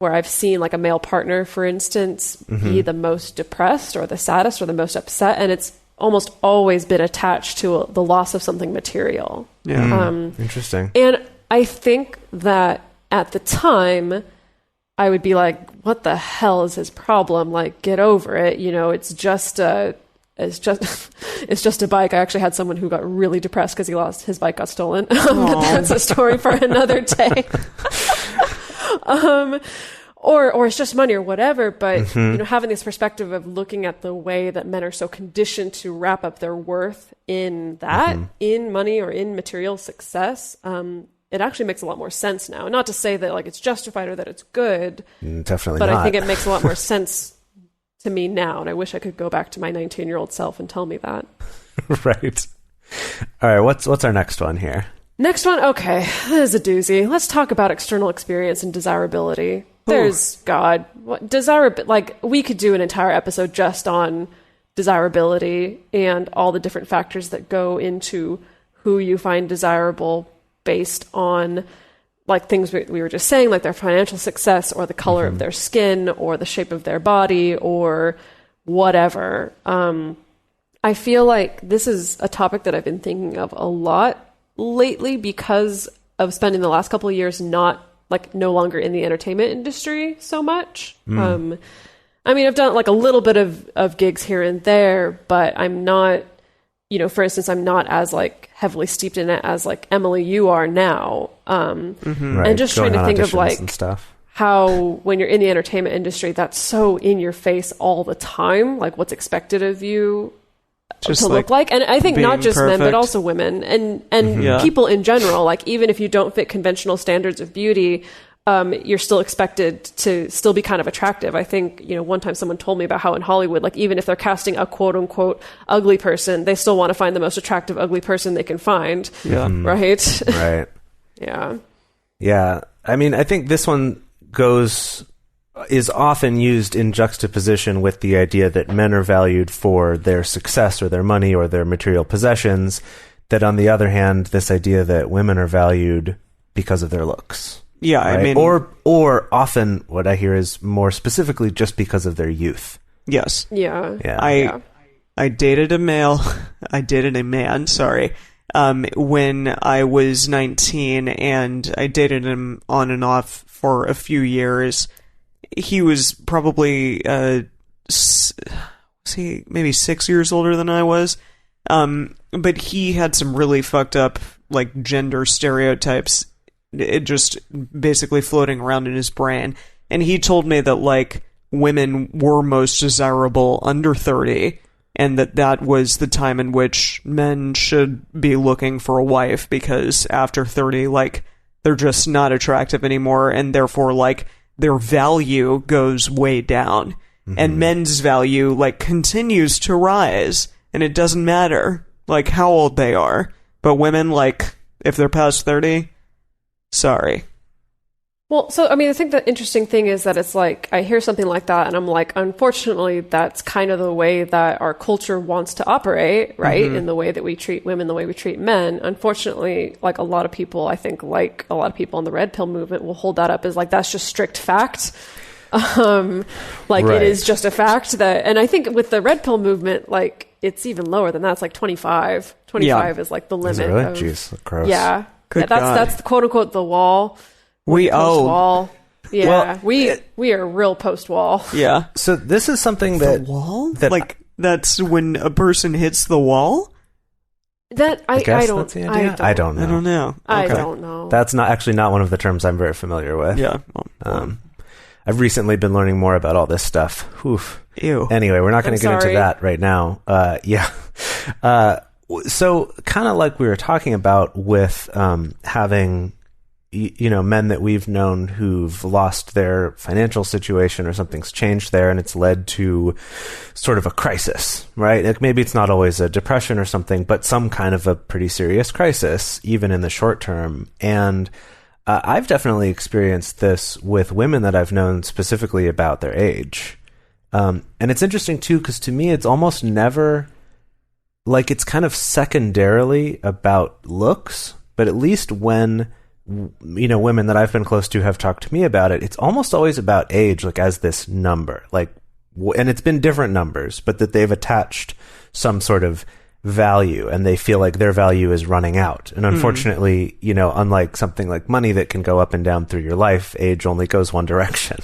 I've seen, like, a male partner, for instance, be the most depressed or the saddest or the most upset, and it's almost always been attached to the loss of something material. Yeah. Interesting. And I think that at the time, I would be like, what the hell is his problem? Like, get over it. It's just a bike. I actually had someone who got really depressed because his bike got stolen. But that's a story for another day. Or it's just money or whatever. But, having this perspective of looking at the way that men are so conditioned to wrap up their worth in that, in money or in material success, it actually makes a lot more sense now. Not to say that, like, it's justified or that it's good. Definitely but not. I think it makes a lot more sense to me now, and I wish I could go back to my 19-year-old self and tell me that. Right. All right, what's our next one here? Next one, okay, this is a doozy. Let's talk about external experience and desirability. There's God. We could do an entire episode just on desirability and all the different factors that go into who you find desirable based on, like, things we were just saying, like their financial success or the color of their skin or the shape of their body or whatever. I feel like this is a topic that I've been thinking of a lot lately because of spending the last couple of years no longer in the entertainment industry so much. I've done like a little bit of gigs here and there, but I'm not, for instance, I'm not as like heavily steeped in it as like Emily, you are now. Right. And just trying to think of like and stuff. How when you're in the entertainment industry, that's so in your face all the time, like what's expected of you just to look like. And I think not just men, but also women and people in general. Like, even if you don't fit conventional standards of beauty, you're still expected to still be kind of attractive. I think, one time someone told me about how in Hollywood, like, even if they're casting a quote unquote ugly person, they still want to find the most attractive ugly person they can find. Yeah. Right? Right. Yeah. Yeah. I think this one is often used in juxtaposition with the idea that men are valued for their success or their money or their material possessions, that on the other hand, this idea that women are valued because of their looks. Yeah, right? Or often what I hear is more specifically just because of their youth. Yes. Yeah. I dated a man, sorry, when I was 19, and I dated him on and off for a few years. He was probably maybe 6 years older than I was, but he had some really fucked up like gender stereotypes, it just basically floating around in his brain. And he told me that like women were most desirable under 30, and that was the time in which men should be looking for a wife, because after 30, like, they're just not attractive anymore, and therefore like their value goes way down. And men's value like continues to rise, and it doesn't matter like how old they are. But women, like, if they're past 30, sorry. Well, so, I mean, I think the interesting thing is that it's like, I hear something like that and I'm like, unfortunately, that's kind of the way that our culture wants to operate, right? In the way that we treat women, the way we treat men. Unfortunately, like a lot of people, I think, like a lot of people in the red pill movement will hold that up as like, that's just strict fact. Like Right. it is just a fact that, and I think with the red pill movement, like it's even lower than that. It's like 25. 25 is like the limit. Is it really? Of, Jeez, gross. yeah. Good That's God. that's the quote unquote the wall. We Post wall. Yeah. Well, we are real post wall. Yeah. So this is something that Wall? that Like, that's when a person hits the wall? That I guess don't that's the idea? I don't know. I don't know. I Okay. don't know. That's not actually not one of the terms I'm very familiar with. Yeah. I've recently been learning more about all this stuff. Oof. Ew. Anyway, we're not going I'm to get into sorry. that right now. Yeah. So kind of like we were talking about with having, men that we've known who've lost their financial situation or something's changed there and it's led to sort of a crisis, right? Like maybe it's not always a depression or something, but some kind of a pretty serious crisis, even in the short term. And I've definitely experienced this with women that I've known specifically about their age. And it's interesting too, because to me, it's almost never like it's kind of secondarily about looks, but at least when, women that I've been close to have talked to me about it, it's almost always about age, like as this number, like, and it's been different numbers, but that they've attached some sort of value and they feel like their value is running out. And unfortunately, unlike something like money that can go up and down through your life, age only goes one direction.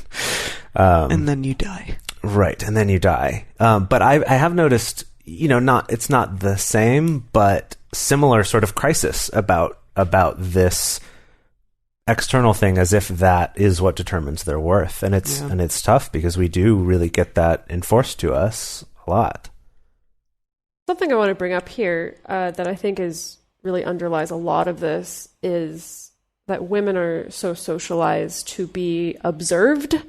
And then you die. Right. And then you die. But I have noticed, it's not the same, but similar sort of crisis about this external thing, as if that is what determines their worth. And it's tough because we do really get that enforced to us a lot. Something I want to bring up here that I think really underlies a lot of this is that women are so socialized to be observed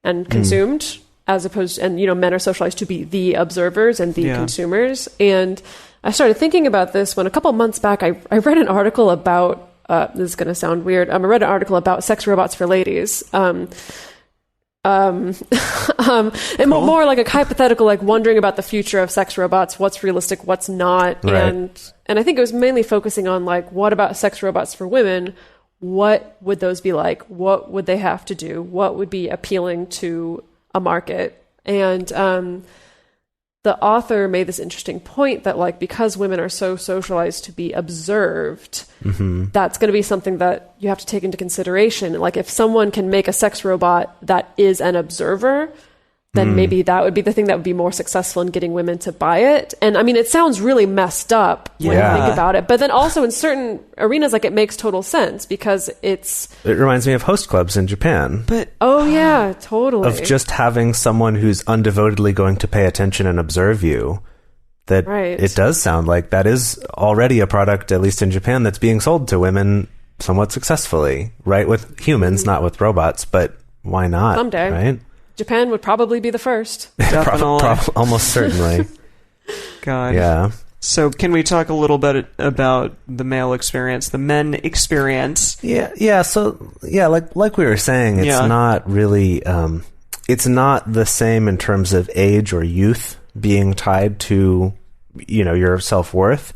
and consumed, as opposed, and men are socialized to be the observers and the consumers. And I started thinking about this when a couple months back I read an article about this is going to sound weird. I read an article about sex robots for ladies. And more like a hypothetical, like wondering about the future of sex robots, what's realistic, what's not. Right. And I think it was mainly focusing on like, what about sex robots for women? What would those be like? What would they have to do? What would be appealing to a market? And the author made this interesting point that like, because women are so socialized to be observed, that's going to be something that you have to take into consideration. Like if someone can make a sex robot that is an observer, then maybe that would be the thing that would be more successful in getting women to buy it. And I mean, it sounds really messed up when you think about it, but then also in certain arenas, like it makes total sense because it reminds me of host clubs in Japan. But oh yeah, totally. Of just having someone who's undevotedly going to pay attention and observe you. That it does sound like that is already a product, at least in Japan, that's being sold to women somewhat successfully, right? With humans, not with robots, but why not? Someday. Right? Japan would probably be the first. definitely. Almost certainly. God. Yeah. So can we talk a little bit about the male experience, the men experience? Yeah. So like we were saying, it's not really, it's not the same in terms of age or youth being tied to, your self-worth.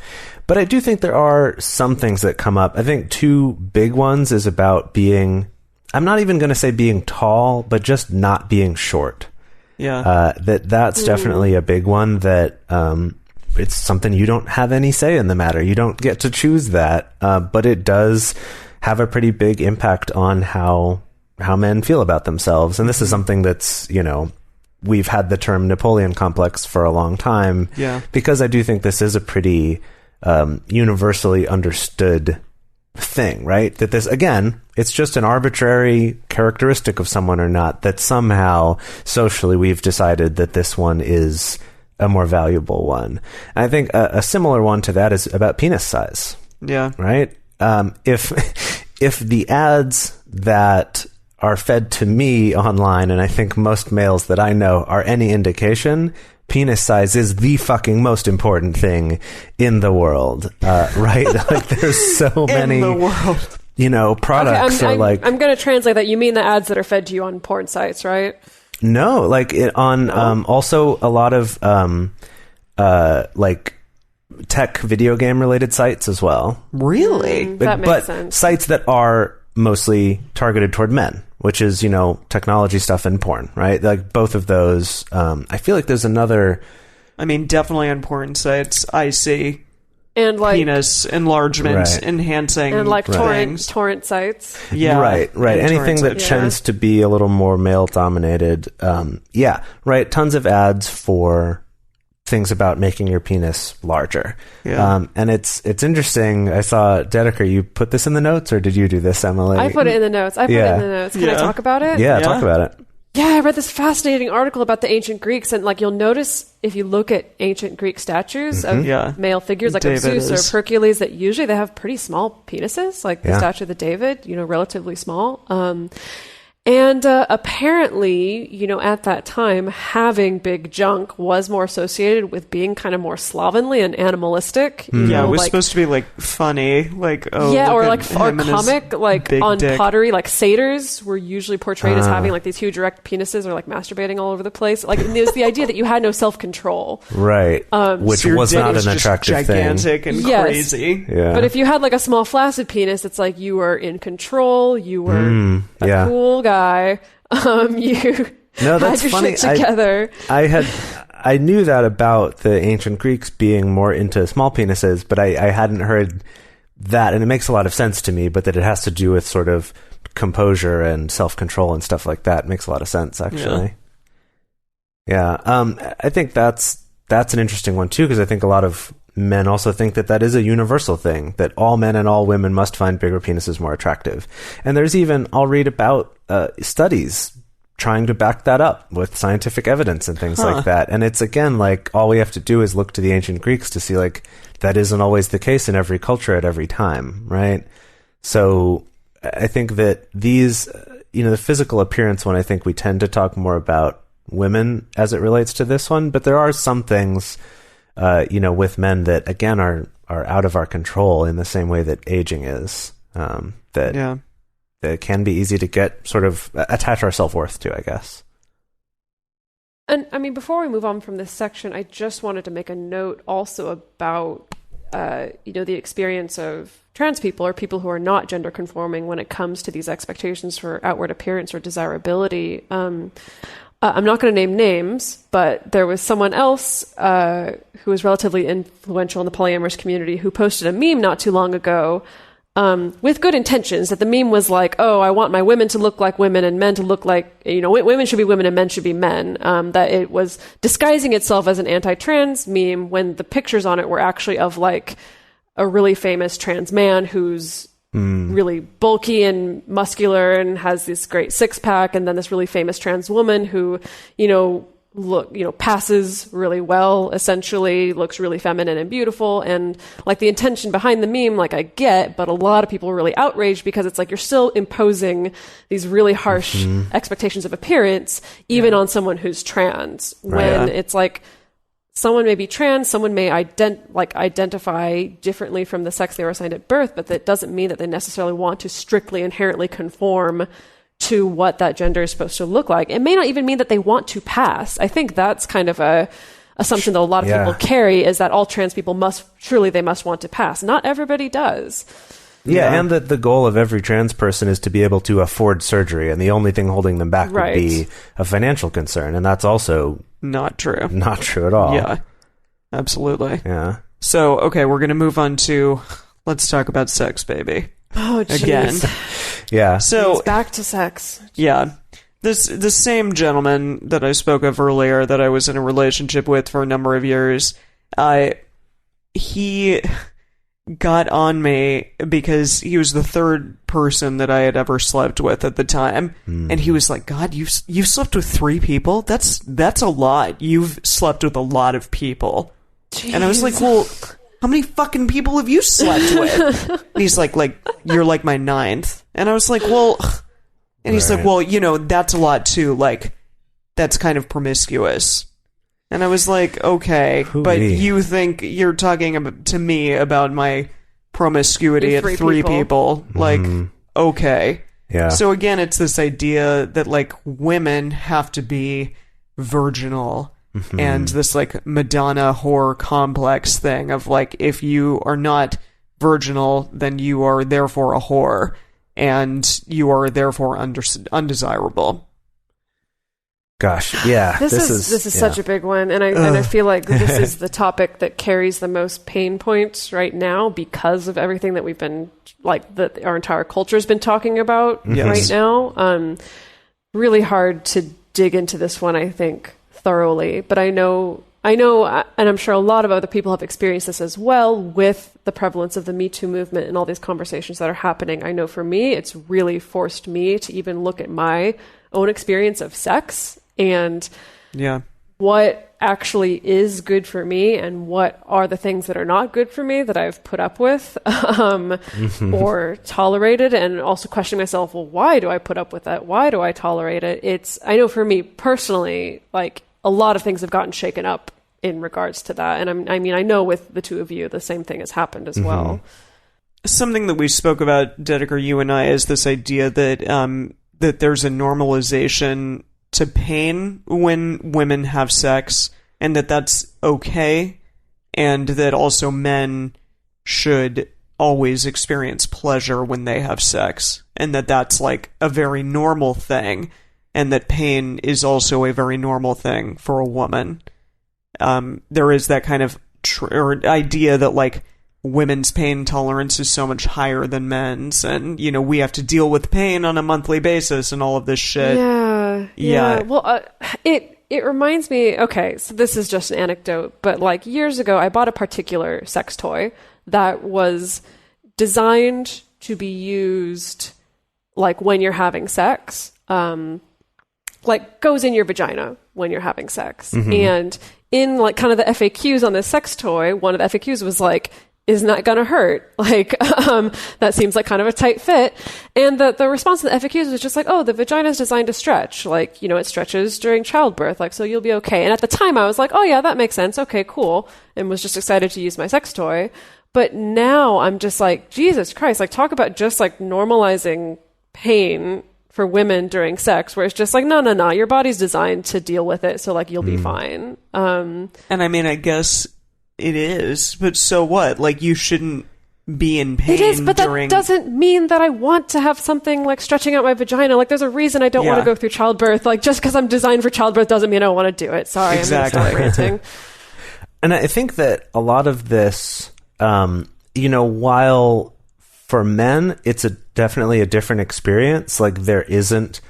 But I do think there are some things that come up. I think two big ones is about I'm not even going to say being tall, but just not being short. Yeah. That's definitely a big one that, it's something you don't have any say in the matter. You don't get to choose that. But it does have a pretty big impact on how men feel about themselves. And this is something that's, we've had the term Napoleon complex for a long time. Yeah. Because I do think this is a pretty, universally understood thing, right? That this, again, it's just an arbitrary characteristic of someone or not, that somehow socially we've decided that this one is a more valuable one. And I think a similar one to that is about penis size. Yeah. Right? If the ads that are fed to me online, and I think most males that I know are any indication, penis size is the fucking most important thing in the world, right? Like there's so many in the world. products I'm like... I'm going to translate that. You mean the ads that are fed to you on porn sites, right? No, like also a lot of like tech video game related sites as well. Really? That makes sense. Sites that are mostly targeted toward men, which is, technology stuff and porn, right? Like both of those. I feel like there's another... I mean, definitely on porn sites, I see and like penis enlargement, enhancing, and like things. torrent sites. Yeah, right. Anything that tends to be a little more male dominated. Right. Tons of ads for things about making your penis larger. Yeah. And it's interesting. I saw Dedeker. You put this in the notes, or did you do this, Emily? I put it in the notes. Can I talk about it? Yeah, talk about it. Yeah, I read this fascinating article about the ancient Greeks, and like you'll notice if you look at ancient Greek statues of male figures, like of Zeus or of Hercules, that usually they have pretty small penises, like the statue of the David, relatively small. And apparently, at that time, having big junk was more associated with being kind of more slovenly and animalistic. It was supposed to be like funny, like or comic, like on dick. Pottery, like satyrs were usually portrayed as having like these huge erect penises or like masturbating all over the place. Like it was the idea that you had no self-control, right? Which so was not an attractive gigantic thing, and crazy. Yeah. But if you had like a small flaccid penis, it's like you were in control. You were a cool guy. You that's had your funny. shit together. I knew that about the ancient Greeks being more into small penises, but I hadn't heard that, and it makes a lot of sense to me. But that it has to do with sort of composure and self-control and stuff like that makes a lot of sense, actually. Yeah. I think that's an interesting one too, because I think a lot of men also think that is a universal thing, that all men and all women must find bigger penises more attractive. And there's even, I'll read about studies trying to back that up with scientific evidence and things like that. And it's, again, like all we have to do is look to the ancient Greeks to see like that isn't always the case in every culture at every time, right? So I think that these, the physical appearance one, I think we tend to talk more about women as it relates to this one, but there are some things with men that, again, are out of our control in the same way that aging is, that can be easy to get sort of attach our self-worth to, I guess. And I mean, before we move on from this section, I just wanted to make a note also about, the experience of trans people or people who are not gender conforming when it comes to these expectations for outward appearance or desirability. I'm not going to name names, but there was someone else who was relatively influential in the polyamorous community who posted a meme not too long ago with good intentions. That the meme was like, oh, I want my women to look like women and men to look like, women should be women and men should be men. That it was disguising itself as an anti-trans meme when the pictures on it were actually of like a really famous trans man who's really bulky and muscular and has this great six-pack, and then this really famous trans woman who, passes really well, essentially, looks really feminine and beautiful. And like the intention behind the meme, like I get, but a lot of people were really outraged because it's like you're still imposing these really harsh expectations of appearance, even on someone who's trans, when it's like, someone may be trans, someone may identify differently from the sex they were assigned at birth, but that doesn't mean that they necessarily want to strictly inherently conform to what that gender is supposed to look like. It may not even mean that they want to pass. I think that's kind of a assumption that a lot of people carry, is that all trans people must want to pass. Not everybody does. Yeah, and that the goal of every trans person is to be able to afford surgery, and the only thing holding them back would be a financial concern, and that's also not true. Not true at all. Yeah, absolutely. Yeah. So, okay, we're going to move on to, let's talk about sex, baby. Oh, geez. Again. Yeah. So it's back to sex. Yeah. The same gentleman that I spoke of earlier that I was in a relationship with for a number of years, he got on me because he was the third person that I had ever slept with at the time. And he was like, God, you've slept with 3 people? That's a lot. You've slept with a lot of people. Jeez. And I was like, well, how many fucking people have you slept with? And he's like, you're like my 9th. And I was like, well, and he's like, well, that's a lot too. Like, that's kind of promiscuous. And I was like, okay, but you think you're talking to me about my promiscuity at three people. Like, okay. Yeah. So again, it's this idea that like women have to be virginal and this like Madonna whore complex thing of like, if you are not virginal, then you are therefore a whore and you are therefore undesirable. Gosh, yeah. This is such a big one, and I feel like this is the topic that carries the most pain points right now because of everything that we've been like that our entire culture has been talking about right now. Really hard to dig into this one, I think, thoroughly. But I know, and I'm sure a lot of other people have experienced this as well with the prevalence of the Me Too movement and all these conversations that are happening. I know for me, it's really forced me to even look at my own experience of sex and what actually is good for me and what are the things that are not good for me that I've put up with or tolerated, and also questioning myself, well, why do I put up with that? Why do I tolerate it? I know for me personally, like a lot of things have gotten shaken up in regards to that. And I know with the two of you, the same thing has happened as well. Something that we spoke about, Dedeker, you and I, is this idea that that there's a normalization to pain when women have sex, and that's okay, and that also men should always experience pleasure when they have sex, and that's like a very normal thing, and that pain is also a very normal thing for a woman. There is that kind of idea that like women's pain tolerance is so much higher than men's, and you know, we have to deal with pain on a monthly basis and all of this shit. Yeah. Well, it reminds me, okay, so this is just an anecdote, but like years ago I bought a particular sex toy that was designed to be used like when you're having sex, like goes in your vagina when you're having sex. And in like kind of the FAQs on this sex toy, one of the FAQs was like, isn't that gonna hurt? Like, that seems like kind of a tight fit. And the response to the FAQs was just like, oh, the vagina is designed to stretch. Like, you know, it stretches during childbirth. Like, so you'll be okay. And at the time I was like, oh yeah, that makes sense. Okay, cool. And was just excited to use my sex toy. But now I'm just like, Jesus Christ, like talk about just like normalizing pain for women during sex, where it's just like, no, your body's designed to deal with it. So like, you'll be fine. And I mean, I guess it is, but so what? Like, you shouldn't be in pain. It is, but that doesn't mean that I want to have something like stretching out my vagina. Like, there's a reason I don't want to go through childbirth. Like, just because I'm designed for childbirth doesn't mean I want to do it. Sorry, exactly. I'm going to start ranting. And I think that a lot of this, you know, while for men it's definitely a different experience, like there isn't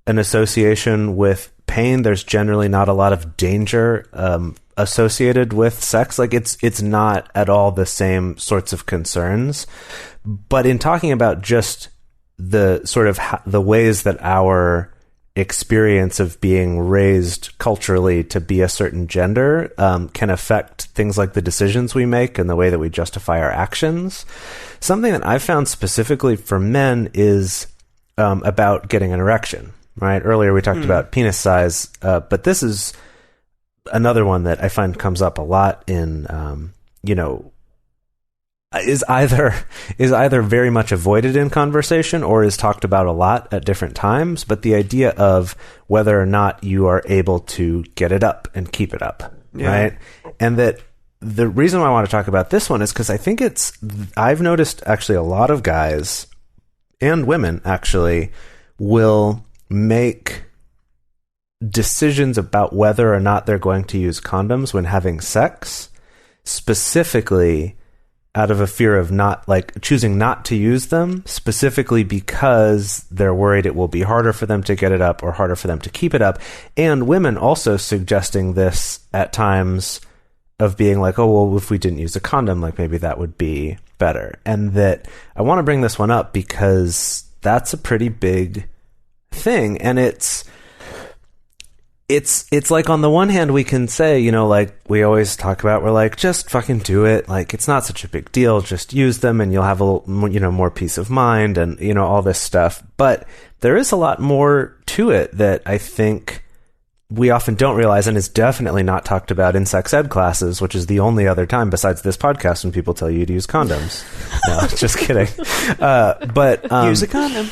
an association with pain. There's generally not a lot of danger associated with sex. Like it's not at all the same sorts of concerns. But in talking about just the sort of the ways that our experience of being raised culturally to be a certain gender can affect things like the decisions we make and the way that we justify our actions. Something that I found specifically for men is about getting an erection, right? Earlier we talked about penis size, but this is another one that I find comes up a lot in, you know, is either very much avoided in conversation or is talked about a lot at different times. But the idea of whether or not you are able to get it up and keep it up, right? And that the reason why I want to talk about this one is because I think I've noticed actually a lot of guys and women actually will make decisions about whether or not they're going to use condoms when having sex, specifically out of a fear of not, like, choosing not to use them, specifically because they're worried it will be harder for them to get it up or harder for them to keep it up. And women also suggesting this at times of being like, oh, well, if we didn't use a condom, like maybe that would be better. And that I want to bring this one up because that's a pretty big thing. And it's like, on the one hand, we can say, you know, like we always talk about, we're like, just fucking do it. Like, it's not such a big deal. Just use them and you'll have a little, you know, more peace of mind and, you know, all this stuff. But there is a lot more to it that I think we often don't realize, and is definitely not talked about in sex ed classes, which is the only other time besides this podcast when people tell you to use condoms. No, just kidding. But use a condom.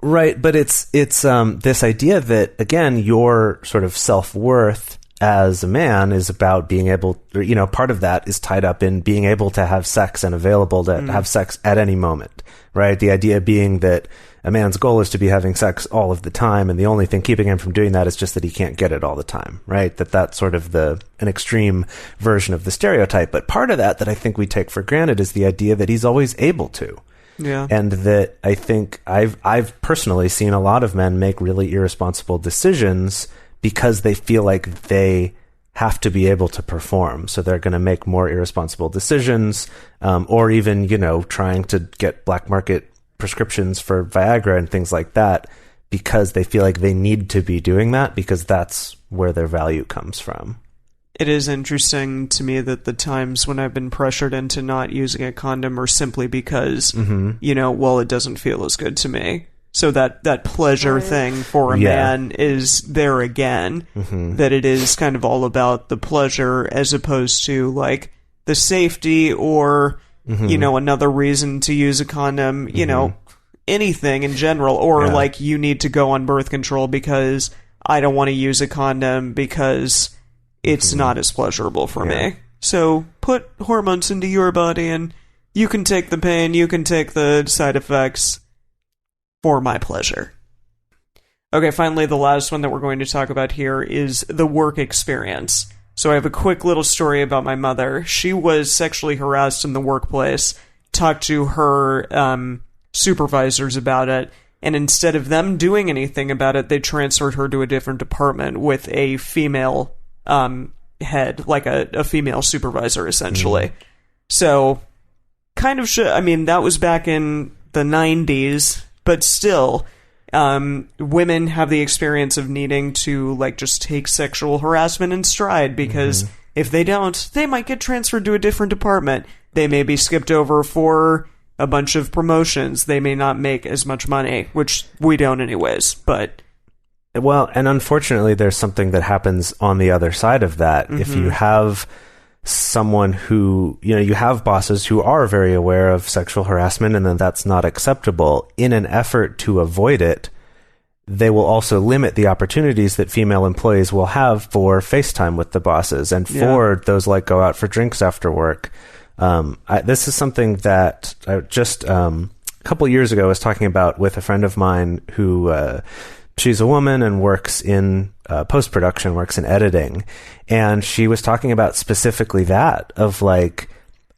Right, but it's this idea that, again, your sort of self-worth as a man is about being able, part of that is tied up in being able to have sex and available to have sex at any moment, right? The idea being that a man's goal is to be having sex all of the time, and the only thing keeping him from doing that is just that he can't get it all the time, right? That's sort of an extreme version of the stereotype. But part of that I think we take for granted is the idea that he's always able to. Yeah. And that I think I've personally seen a lot of men make really irresponsible decisions because they feel like they have to be able to perform. So they're going to make more irresponsible decisions, or even, trying to get black market prescriptions for Viagra and things like that because they feel like they need to be doing that because that's where their value comes from. It is interesting to me that the times when I've been pressured into not using a condom are simply because, it doesn't feel as good to me. So that pleasure thing for a man is there again, that it is kind of all about the pleasure as opposed to like the safety or, another reason to use a condom, anything in general, or like you need to go on birth control because I don't want to use a condom because it's not as pleasurable for me. So put hormones into your body and you can take the pain, you can take the side effects for my pleasure. Okay, finally, the last one that we're going to talk about here is the work experience. So I have a quick little story about my mother. She was sexually harassed in the workplace, talked to her supervisors about it, and instead of them doing anything about it, they transferred her to a different department with a female head, like a female supervisor, essentially. So, kind of, that was back in the 90s, but still, women have the experience of needing to, like, just take sexual harassment in stride, because if they don't, they might get transferred to a different department. They may be skipped over for a bunch of promotions. They may not make as much money, which we don't anyways, but... Well, and unfortunately, there's something that happens on the other side of that. If you have someone who, you have bosses who are very aware of sexual harassment and then that's not acceptable, in an effort to avoid it, they will also limit the opportunities that female employees will have for FaceTime with the bosses and for those like go out for drinks after work. This is something that I just a couple years ago was talking about with a friend of mine who... she's a woman and works in post-production, works in editing. And she was talking about specifically that, of like,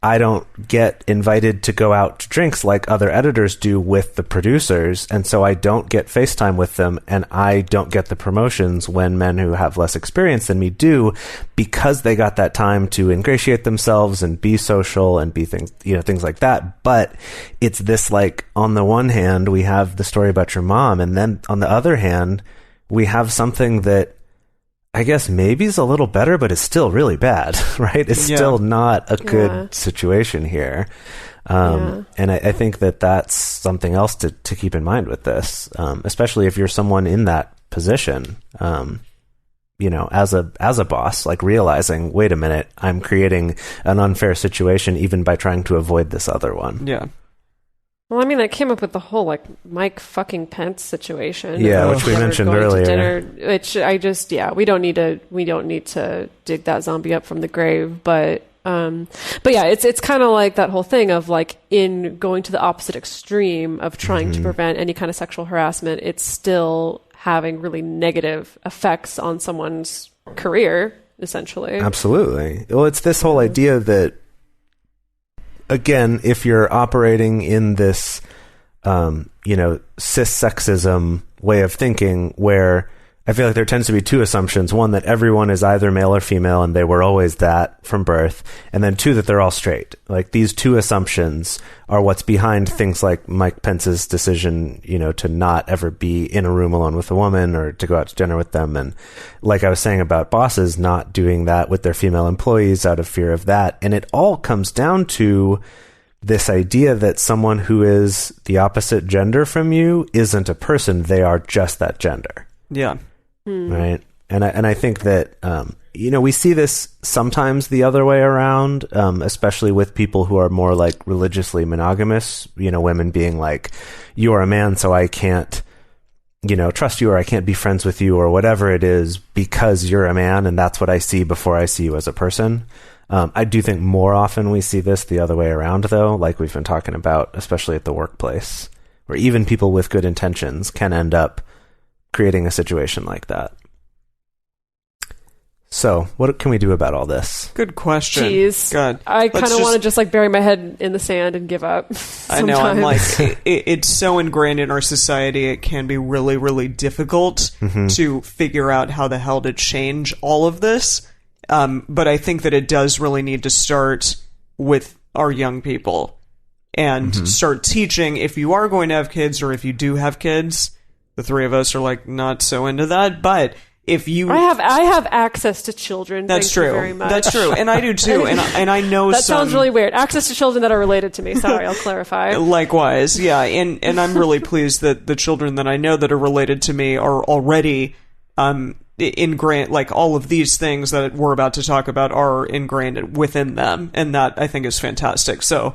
I don't get invited to go out to drinks like other editors do with the producers. And so I don't get FaceTime with them. And I don't get the promotions when men who have less experience than me do, because they got that time to ingratiate themselves and be social and be things, things like that. But it's this, like, on the one hand, we have the story about your mom. And then on the other hand, we have something that I guess maybe is a little better, but it's still really bad, right? It's still not a good situation here. And I think that that's something else to keep in mind with this, especially if you're someone in that position, as a boss, like realizing, wait a minute, I'm creating an unfair situation even by trying to avoid this other one. Yeah. Well, I came up with the whole, like, Mike fucking Pence situation. Yeah, which we mentioned earlier. Dinner, which I just, we don't need to dig that zombie up from the grave. But yeah, it's kind of like that whole thing of, like, in going to the opposite extreme of trying to prevent any kind of sexual harassment, it's still having really negative effects on someone's career, essentially. Absolutely. Well, it's this whole idea that, again, if you're operating in this, cis-sexism way of thinking, where I feel like there tends to be two assumptions. One, that everyone is either male or female, and they were always that from birth. And then two, that they're all straight. Like, these two assumptions are what's behind things like Mike Pence's decision, to not ever be in a room alone with a woman or to go out to dinner with them. And like I was saying about bosses not doing that with their female employees out of fear of that. And it all comes down to this idea that someone who is the opposite gender from you isn't a person. They are just that gender. Yeah. Right. And I think that, we see this sometimes the other way around, especially with people who are more like religiously monogamous, women being like, you are a man, so I can't, trust you, or I can't be friends with you, or whatever it is, because you're a man, and that's what I see before I see you as a person. I do think more often we see this the other way around, though, like we've been talking about, especially at the workplace, where even people with good intentions can end up creating a situation like that. So, what can we do about all this? Good question. Jeez. God. I kind of want to just like bury my head in the sand and give up. I know. I'm like, it's so ingrained in our society, it can be really, really difficult to figure out how the hell to change all of this. But I think that it does really need to start with our young people and start teaching, if you are going to have kids, or if you do have kids. The three of us are like not so into that, but if you, I have access to children. That's Thank true. You very much. That's true, and I do too. And I know that sounds really weird. Access to children that are related to me. Sorry, I'll clarify. Likewise, yeah, and I'm really pleased that the children that I know that are related to me are already ingrained. Like all of these things that we're about to talk about are ingrained within them, and that I think is fantastic. So,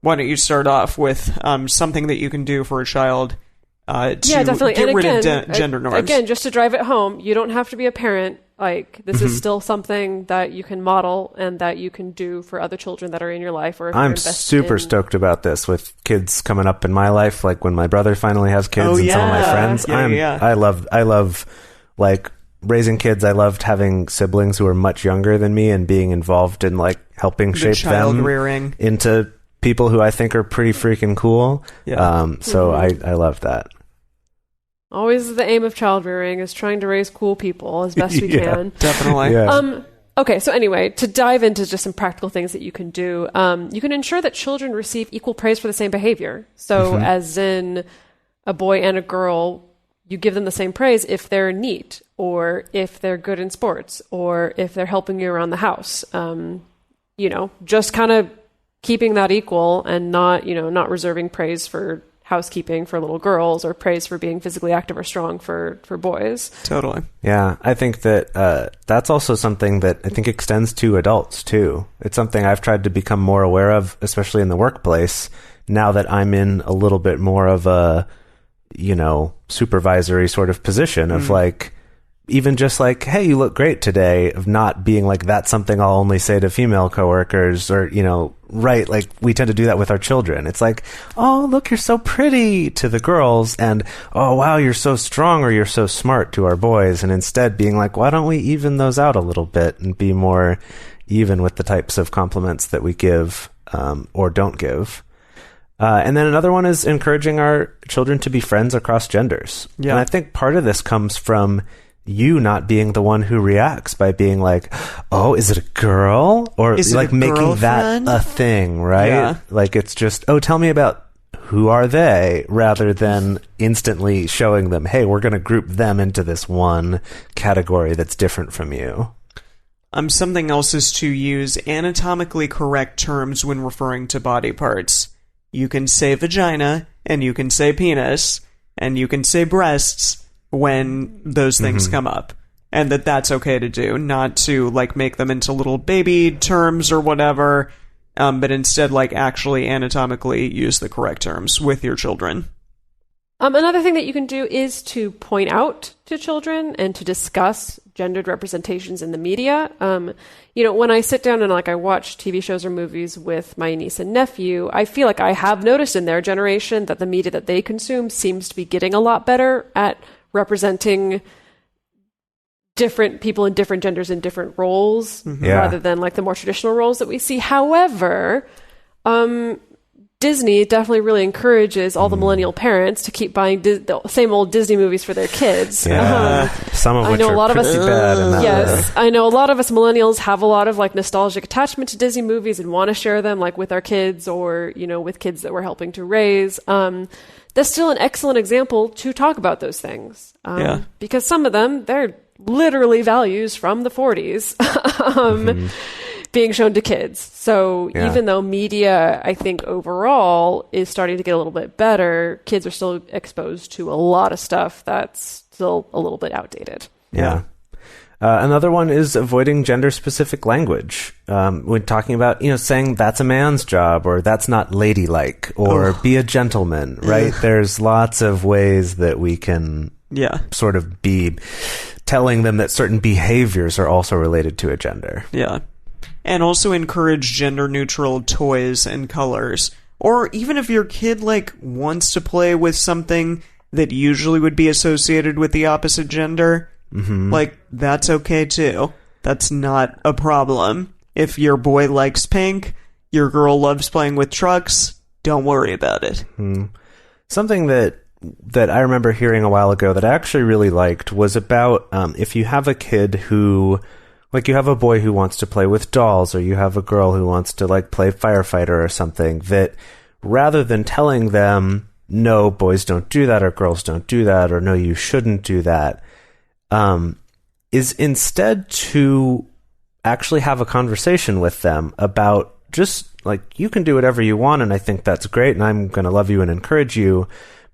why don't you start off with something that you can do for a child? To definitely. get and rid again, of gender norms. Again, just to drive it home, you don't have to be a parent. Like, this is still something that you can model and that you can do for other children that are in your life. Or if I'm super stoked about this with kids coming up in my life. Like when my brother finally has kids and some of my friends. I love like raising kids. I loved having siblings who are much younger than me and being involved in like helping shape them rearing into people who I think are pretty freaking cool. So I love that. Always the aim of child rearing is trying to raise cool people as best we can. Definitely. Yeah. Okay, so anyway, to dive into just some practical things that you can do, you can ensure that children receive equal praise for the same behavior. So as in a boy and a girl, you give them the same praise if they're neat, or if they're good in sports, or if they're helping you around the house. Just kind of keeping that equal and not reserving praise for housekeeping for little girls or praise for being physically active or strong for boys. Totally. Yeah, I think that that's also something that I think extends to adults too. It's something I've tried to become more aware of, especially in the workplace, now that I'm in a little bit more of a, supervisory sort of position of like, even just like, hey, you look great today, of not being like, that's something I'll only say to female coworkers, or, right, like we tend to do that with our children. It's like, oh, look, you're so pretty to the girls, and oh, wow, you're so strong, or you're so smart to our boys. And instead being like, why don't we even those out a little bit and be more even with the types of compliments that we give or don't give. And then another one is encouraging our children to be friends across genders. Yeah. And I think part of this comes from you not being the one who reacts by being like, oh, is it a girl? Or is like making that a thing, right? Yeah. Like it's just, oh, tell me about who are they, rather than instantly showing them, hey, we're going to group them into this one category that's different from you. Something else is to use anatomically correct terms when referring to body parts. You can say vagina, and you can say penis, and you can say breasts when those things come up, and that's okay to do, not to like make them into little baby terms or whatever, but instead like actually anatomically use the correct terms with your children. Another thing that you can do is to point out to children and to discuss gendered representations in the media. When I sit down and I watch TV shows or movies with my niece and nephew, I feel like I have noticed in their generation that the media that they consume seems to be getting a lot better at representing different people in different genders in different roles, rather than like the more traditional roles that we see. However, Disney definitely really encourages all the millennial parents to keep buying the same old Disney movies for their kids. Yeah, some of which are pretty bad in that way. I know a lot of us millennials have a lot of like nostalgic attachment to Disney movies and want to share them like with our kids or, with kids that we're helping to raise. That's still an excellent example to talk about those things. Because some of them, they're literally values from the 40s. Being shown to kids. So even though media, I think overall is starting to get a little bit better, kids are still exposed to a lot of stuff that's still a little bit outdated. Yeah. Another one is avoiding gender-specific language. When talking about, saying that's a man's job, or that's not ladylike, or be a gentleman, right? There's lots of ways that we can sort of be telling them that certain behaviors are also related to a gender. Yeah. And also encourage gender-neutral toys and colors. Or even if your kid, wants to play with something that usually would be associated with the opposite gender... that's okay too. That's not a problem. If your boy likes pink, your girl loves playing with trucks, don't worry about it. Something that I remember hearing a while ago that I actually really liked was about if you have a kid who, you have a boy who wants to play with dolls, or you have a girl who wants to play firefighter or something, that rather than telling them, no, boys don't do that, or girls don't do that, or no, you shouldn't do that, is instead to actually have a conversation with them about just, you can do whatever you want, and I think that's great, and I'm going to love you and encourage you,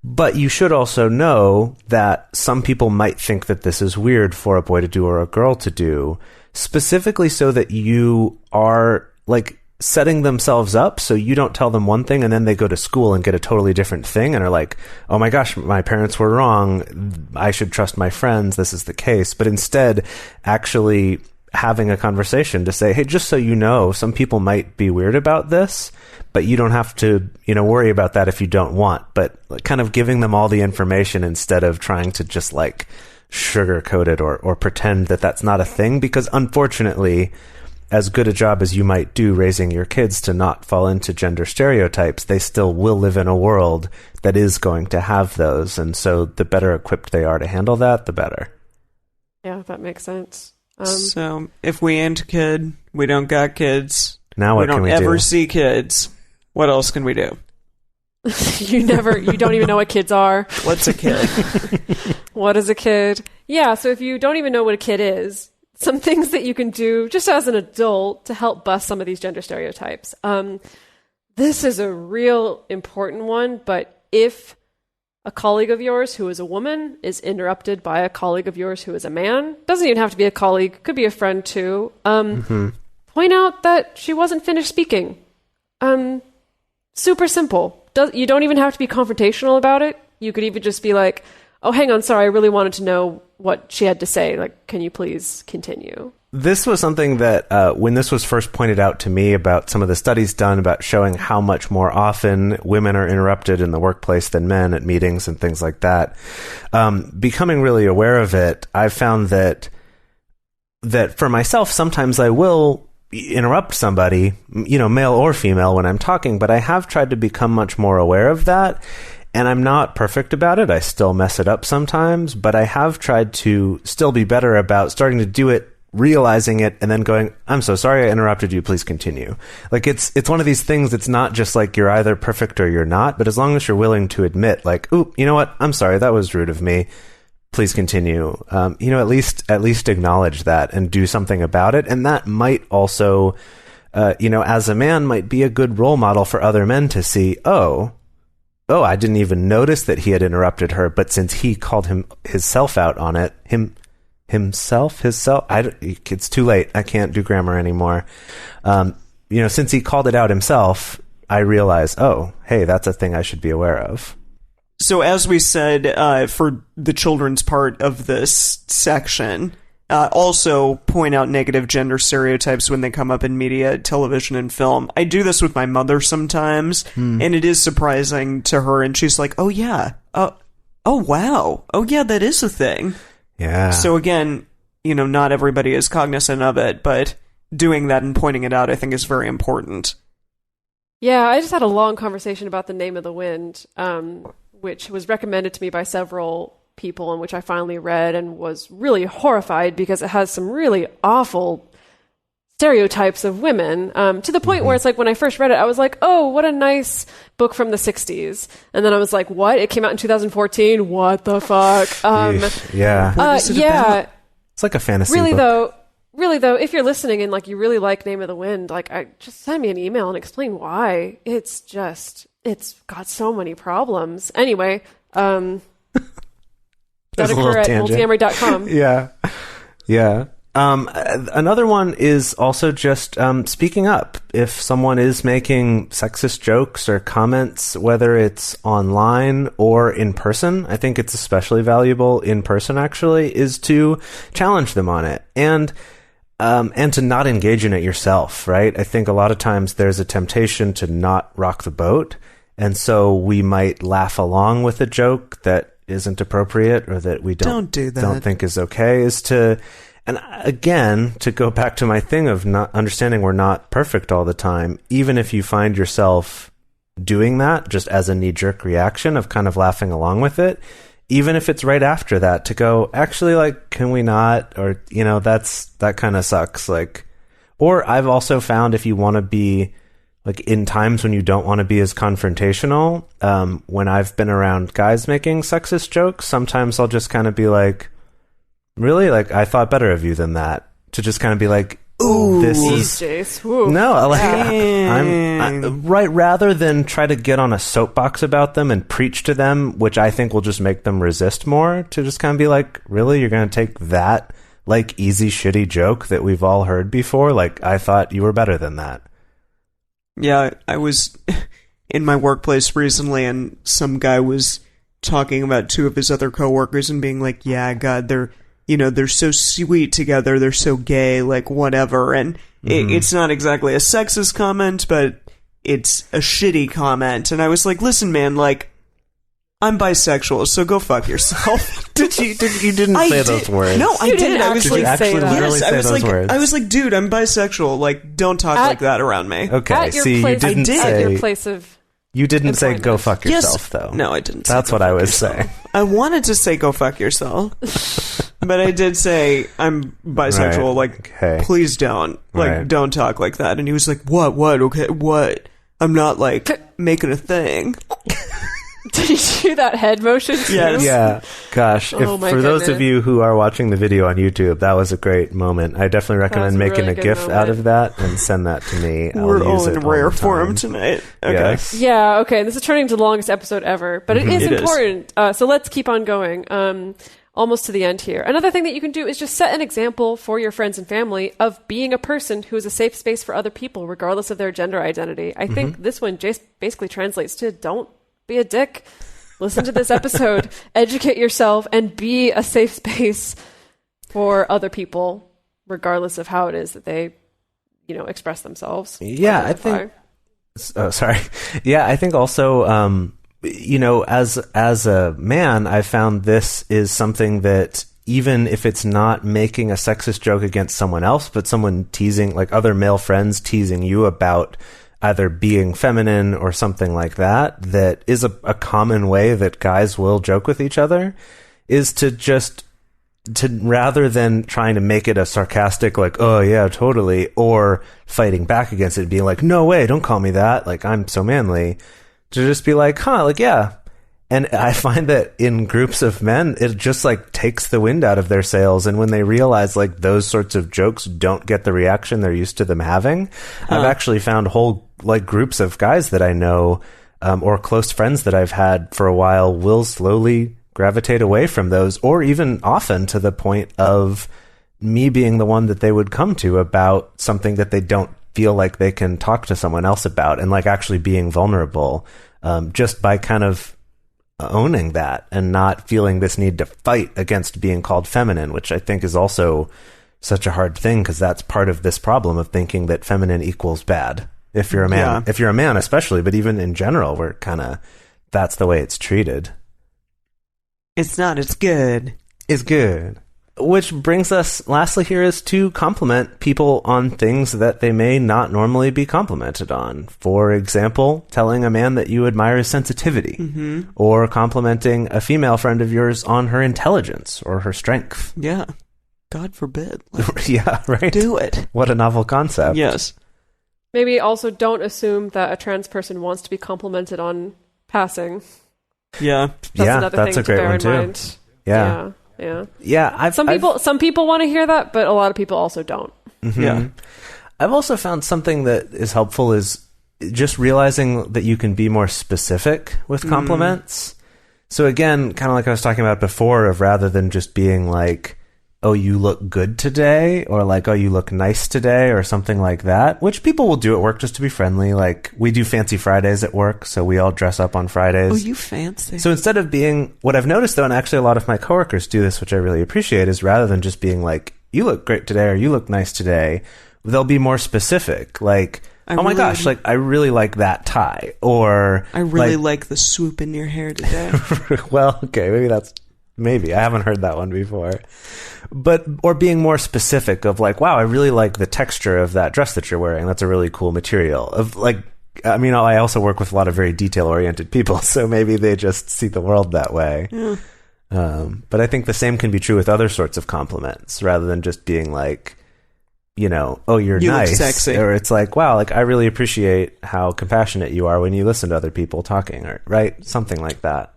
but you should also know that some people might think that this is weird for a boy to do or a girl to do, specifically so that you are, setting themselves up so you don't tell them one thing and then they go to school and get a totally different thing and are like, oh my gosh, my parents were wrong, I should trust my friends, this is the case. But instead, actually having a conversation to say, hey, just so you know, some people might be weird about this, but you don't have to, worry about that if you don't want. But kind of giving them all the information instead of trying to just sugarcoat it or pretend that that's not a thing, because unfortunately, as good a job as you might do raising your kids to not fall into gender stereotypes, they still will live in a world that is going to have those. And so the better equipped they are to handle that, the better. Yeah, that makes sense. So if we ain't a kid, we don't got kids. Now what can we do? We don't ever see kids. What else can we do? You don't even know what kids are. What's a kid? What is a kid? Yeah, so if you don't even know what a kid is, some things that you can do just as an adult to help bust some of these gender stereotypes. This is a real important one, but if a colleague of yours who is a woman is interrupted by a colleague of yours who is a man, doesn't even have to be a colleague, could be a friend too, point out that she wasn't finished speaking. Super simple. You don't even have to be confrontational about it. You could even just be like, oh, hang on, sorry, I really wanted to know what she had to say. Can you please continue? This was something that when this was first pointed out to me about some of the studies done about showing how much more often women are interrupted in the workplace than men at meetings and things like that, becoming really aware of it, I found that for myself, sometimes I will interrupt somebody, male or female, when I'm talking, but I have tried to become much more aware of that. And I'm not perfect about it. I still mess it up sometimes, but I have tried to still be better about starting to do it, realizing it, and then going, I'm so sorry I interrupted you, please continue. It's one of these things, it's not just you're either perfect or you're not, but as long as you're willing to admit, ooh, you know what, I'm sorry, that was rude of me, please continue. At least acknowledge that and do something about it. And that might also, as a man, might be a good role model for other men to see, oh, I didn't even notice that he had interrupted her, but since he called himself out on it, himself, it's too late. I can't do grammar anymore. Since he called it out himself, I realize, oh, hey, that's a thing I should be aware of. So as we said, for the children's part of this section, also point out negative gender stereotypes when they come up in media, television, and film. I do this with my mother sometimes, and it is surprising to her, and she's like, oh yeah, oh wow, oh yeah, that is a thing. Yeah. So again, not everybody is cognizant of it, but doing that and pointing it out, I think, is very important. Yeah, I just had a long conversation about The Name of the Wind, which was recommended to me by several people, and which I finally read and was really horrified because it has some really awful stereotypes of women, to the point where it's when I first read it, I was like, oh, what a nice book from the 60s. And then I was like, what? It came out in 2014? What the fuck? Yeah. Yeah. It's like a fantasy book. book. Really though, if you're listening and you really like Name of the Wind, just send me an email and explain why. It's got so many problems. Anyway, Dedeker at multiamory.com. Yeah. Another one is also just speaking up. If someone is making sexist jokes or comments, whether it's online or in person, I think it's especially valuable in person, actually, is to challenge them on it and to not engage in it yourself, right? I think a lot of times there's a temptation to not rock the boat, and so we might laugh along with a joke that isn't appropriate or that we don't think is okay, and again, to go back to my thing of not understanding we're not perfect all the time, even if you find yourself doing that just as a knee-jerk reaction of kind of laughing along with it, even if it's right after that, to go, actually, like, can we not? Or, that kind of sucks. Like, or I've also found if you want to be, like, in times when you don't want to be as confrontational, when I've been around guys making sexist jokes, sometimes I'll just kind of be like, really? Like, I thought better of you than that. To just kind of be like, ooh, this is... Jase. Woo. No, like, I'm right, rather than try to get on a soapbox about them and preach to them, which I think will just make them resist more, to just kind of be like, really? You're going to take that, like, easy, shitty joke that we've all heard before? Like, I thought you were better than that. Yeah, I was in my workplace recently, and some guy was talking about two of his other coworkers and being like, yeah, God, they're so sweet together, they're so gay, like, whatever. And it's not exactly a sexist comment, but it's a shitty comment. And I was like, listen, man, like, I'm bisexual, so go fuck yourself. You didn't say those words. No, I did. I was like, I was like, dude, I'm bisexual. Like, don't talk like that around me. Okay, see, you didn't say... At your place of... You didn't say go fuck yourself, though. No, I didn't say That's what I was saying. I wanted to say go fuck yourself. But I did say I'm bisexual. Right. Like, okay. Please don't. Like, don't talk like that. And he was like, what? Okay, what? I'm not, like, making a thing. Did you do that head motion too? Yes. Yeah. Gosh. For those of you who are watching the video on YouTube, that was a great moment. I definitely recommend making a GIF out of that and send that to me. We're all in rare form tonight. Okay. Yes. Yeah, okay. This is turning to the longest episode ever, but it is important. So let's keep on going. Almost to the end here. Another thing that you can do is just set an example for your friends and family of being a person who is a safe space for other people, regardless of their gender identity. I think this one just basically translates to don't be a dick. Listen to this episode, educate yourself, and be a safe space for other people, regardless of how it is that they, express themselves. Yeah, I think... sorry. Yeah, I think also... as a man, I found this is something that even if it's not making a sexist joke against someone else, but someone teasing, like other male friends teasing you about either being feminine or something like that, that is a common way that guys will joke with each other, is to rather than trying to make it a sarcastic, like, oh yeah, totally, or fighting back against it, being like, no way, don't call me that, like, I'm so manly, to just be like, like, yeah. And I find that in groups of men, it just, like, takes the wind out of their sails. And when they realize, like, those sorts of jokes don't get the reaction they're used to them having, I've actually found whole, like, groups of guys that I know, or close friends that I've had for a while, will slowly gravitate away from those, or even often to the point of me being the one that they would come to about something that they don't feel like they can talk to someone else about, and, like, actually being vulnerable, just by kind of owning that and not feeling this need to fight against being called feminine, which I think is also such a hard thing, because that's part of this problem of thinking that feminine equals bad. If you're a man, if you're a man especially, but even in general, we're kind of, that's the way it's treated. It's not, it's good. It's good. Which brings us, lastly here, is to compliment people on things that they may not normally be complimented on. For example, telling a man that you admire his sensitivity, or complimenting a female friend of yours on her intelligence or her strength. Yeah. God forbid. Yeah, right? Do it. What a novel concept. Yes. Maybe also don't assume that a trans person wants to be complimented on passing. Yeah. That's a great one too. Mind. Yeah. Yeah. Some people want to hear that, but a lot of people also don't. Yeah. I've also found something that is helpful is just realizing that you can be more specific with compliments. So again, kind of like I was talking about before, of rather than just being like, oh, you look good today, or like, oh, you look nice today, or something like that, which people will do at work just to be friendly. Like, we do fancy Fridays at work, so we all dress up on Fridays. Oh, you fancy. So instead of being, what I've noticed though, and actually a lot of my coworkers do this, which I really appreciate, is rather than just being like, you look great today, or you look nice today, they'll be more specific. Like, oh my gosh, like, I really like that tie, or I really like the swoop in your hair today. well, okay, maybe I haven't heard that one before. But, or being more specific of like, wow, I really like the texture of that dress that you're wearing. That's a really cool material. Of like, I mean, I also work with a lot of very detail-oriented people, so maybe they just see the world that way. Yeah. But I think the same can be true with other sorts of compliments, rather than just being like, you know, oh, you nice. Look sexy. Or it's like, wow, like, I really appreciate how compassionate you are when you listen to other people talking, or, right? Something like that.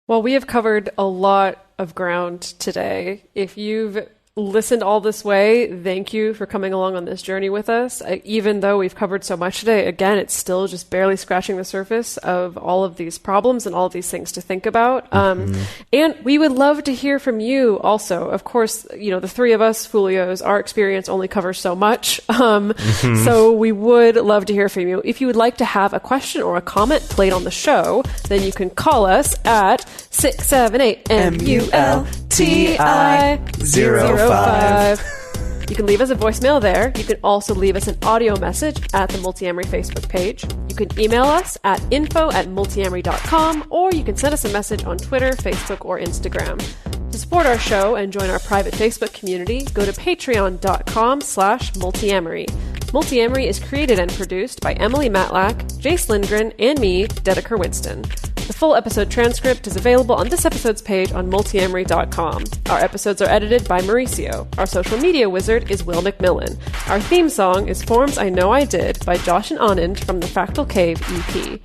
Well, we have covered a lot of ground today. If you've listened all this way, thank you for coming along on this journey with us. Even though we've covered so much today, again, it's still just barely scratching the surface of all of these problems and all of these things to think about. And we would love to hear from you also. Of course, you know, the three of us, Fulios, our experience only covers so much. So we would love to hear from you. If you would like to have a question or a comment played on the show, then you can call us at 678-MULTI-05. You can leave us a voicemail there. You can also leave us an audio message at the Multiamory Facebook page. You can email us at info@multiamory.com, or you can send us a message on Twitter, Facebook, or Instagram. To support our show and join our private Facebook community, go to patreon.com/multiamory. Multiamory is created and produced by Emily Matlack, Jase Lindgren, and me, Dedeker Winston. The full episode transcript is available on this episode's page on multiamory.com. Our episodes are edited by Mauricio. Our social media wizard is Will McMillan. Our theme song is Forms I Know I Did by Josh and Anand from the Fractal Cave EP.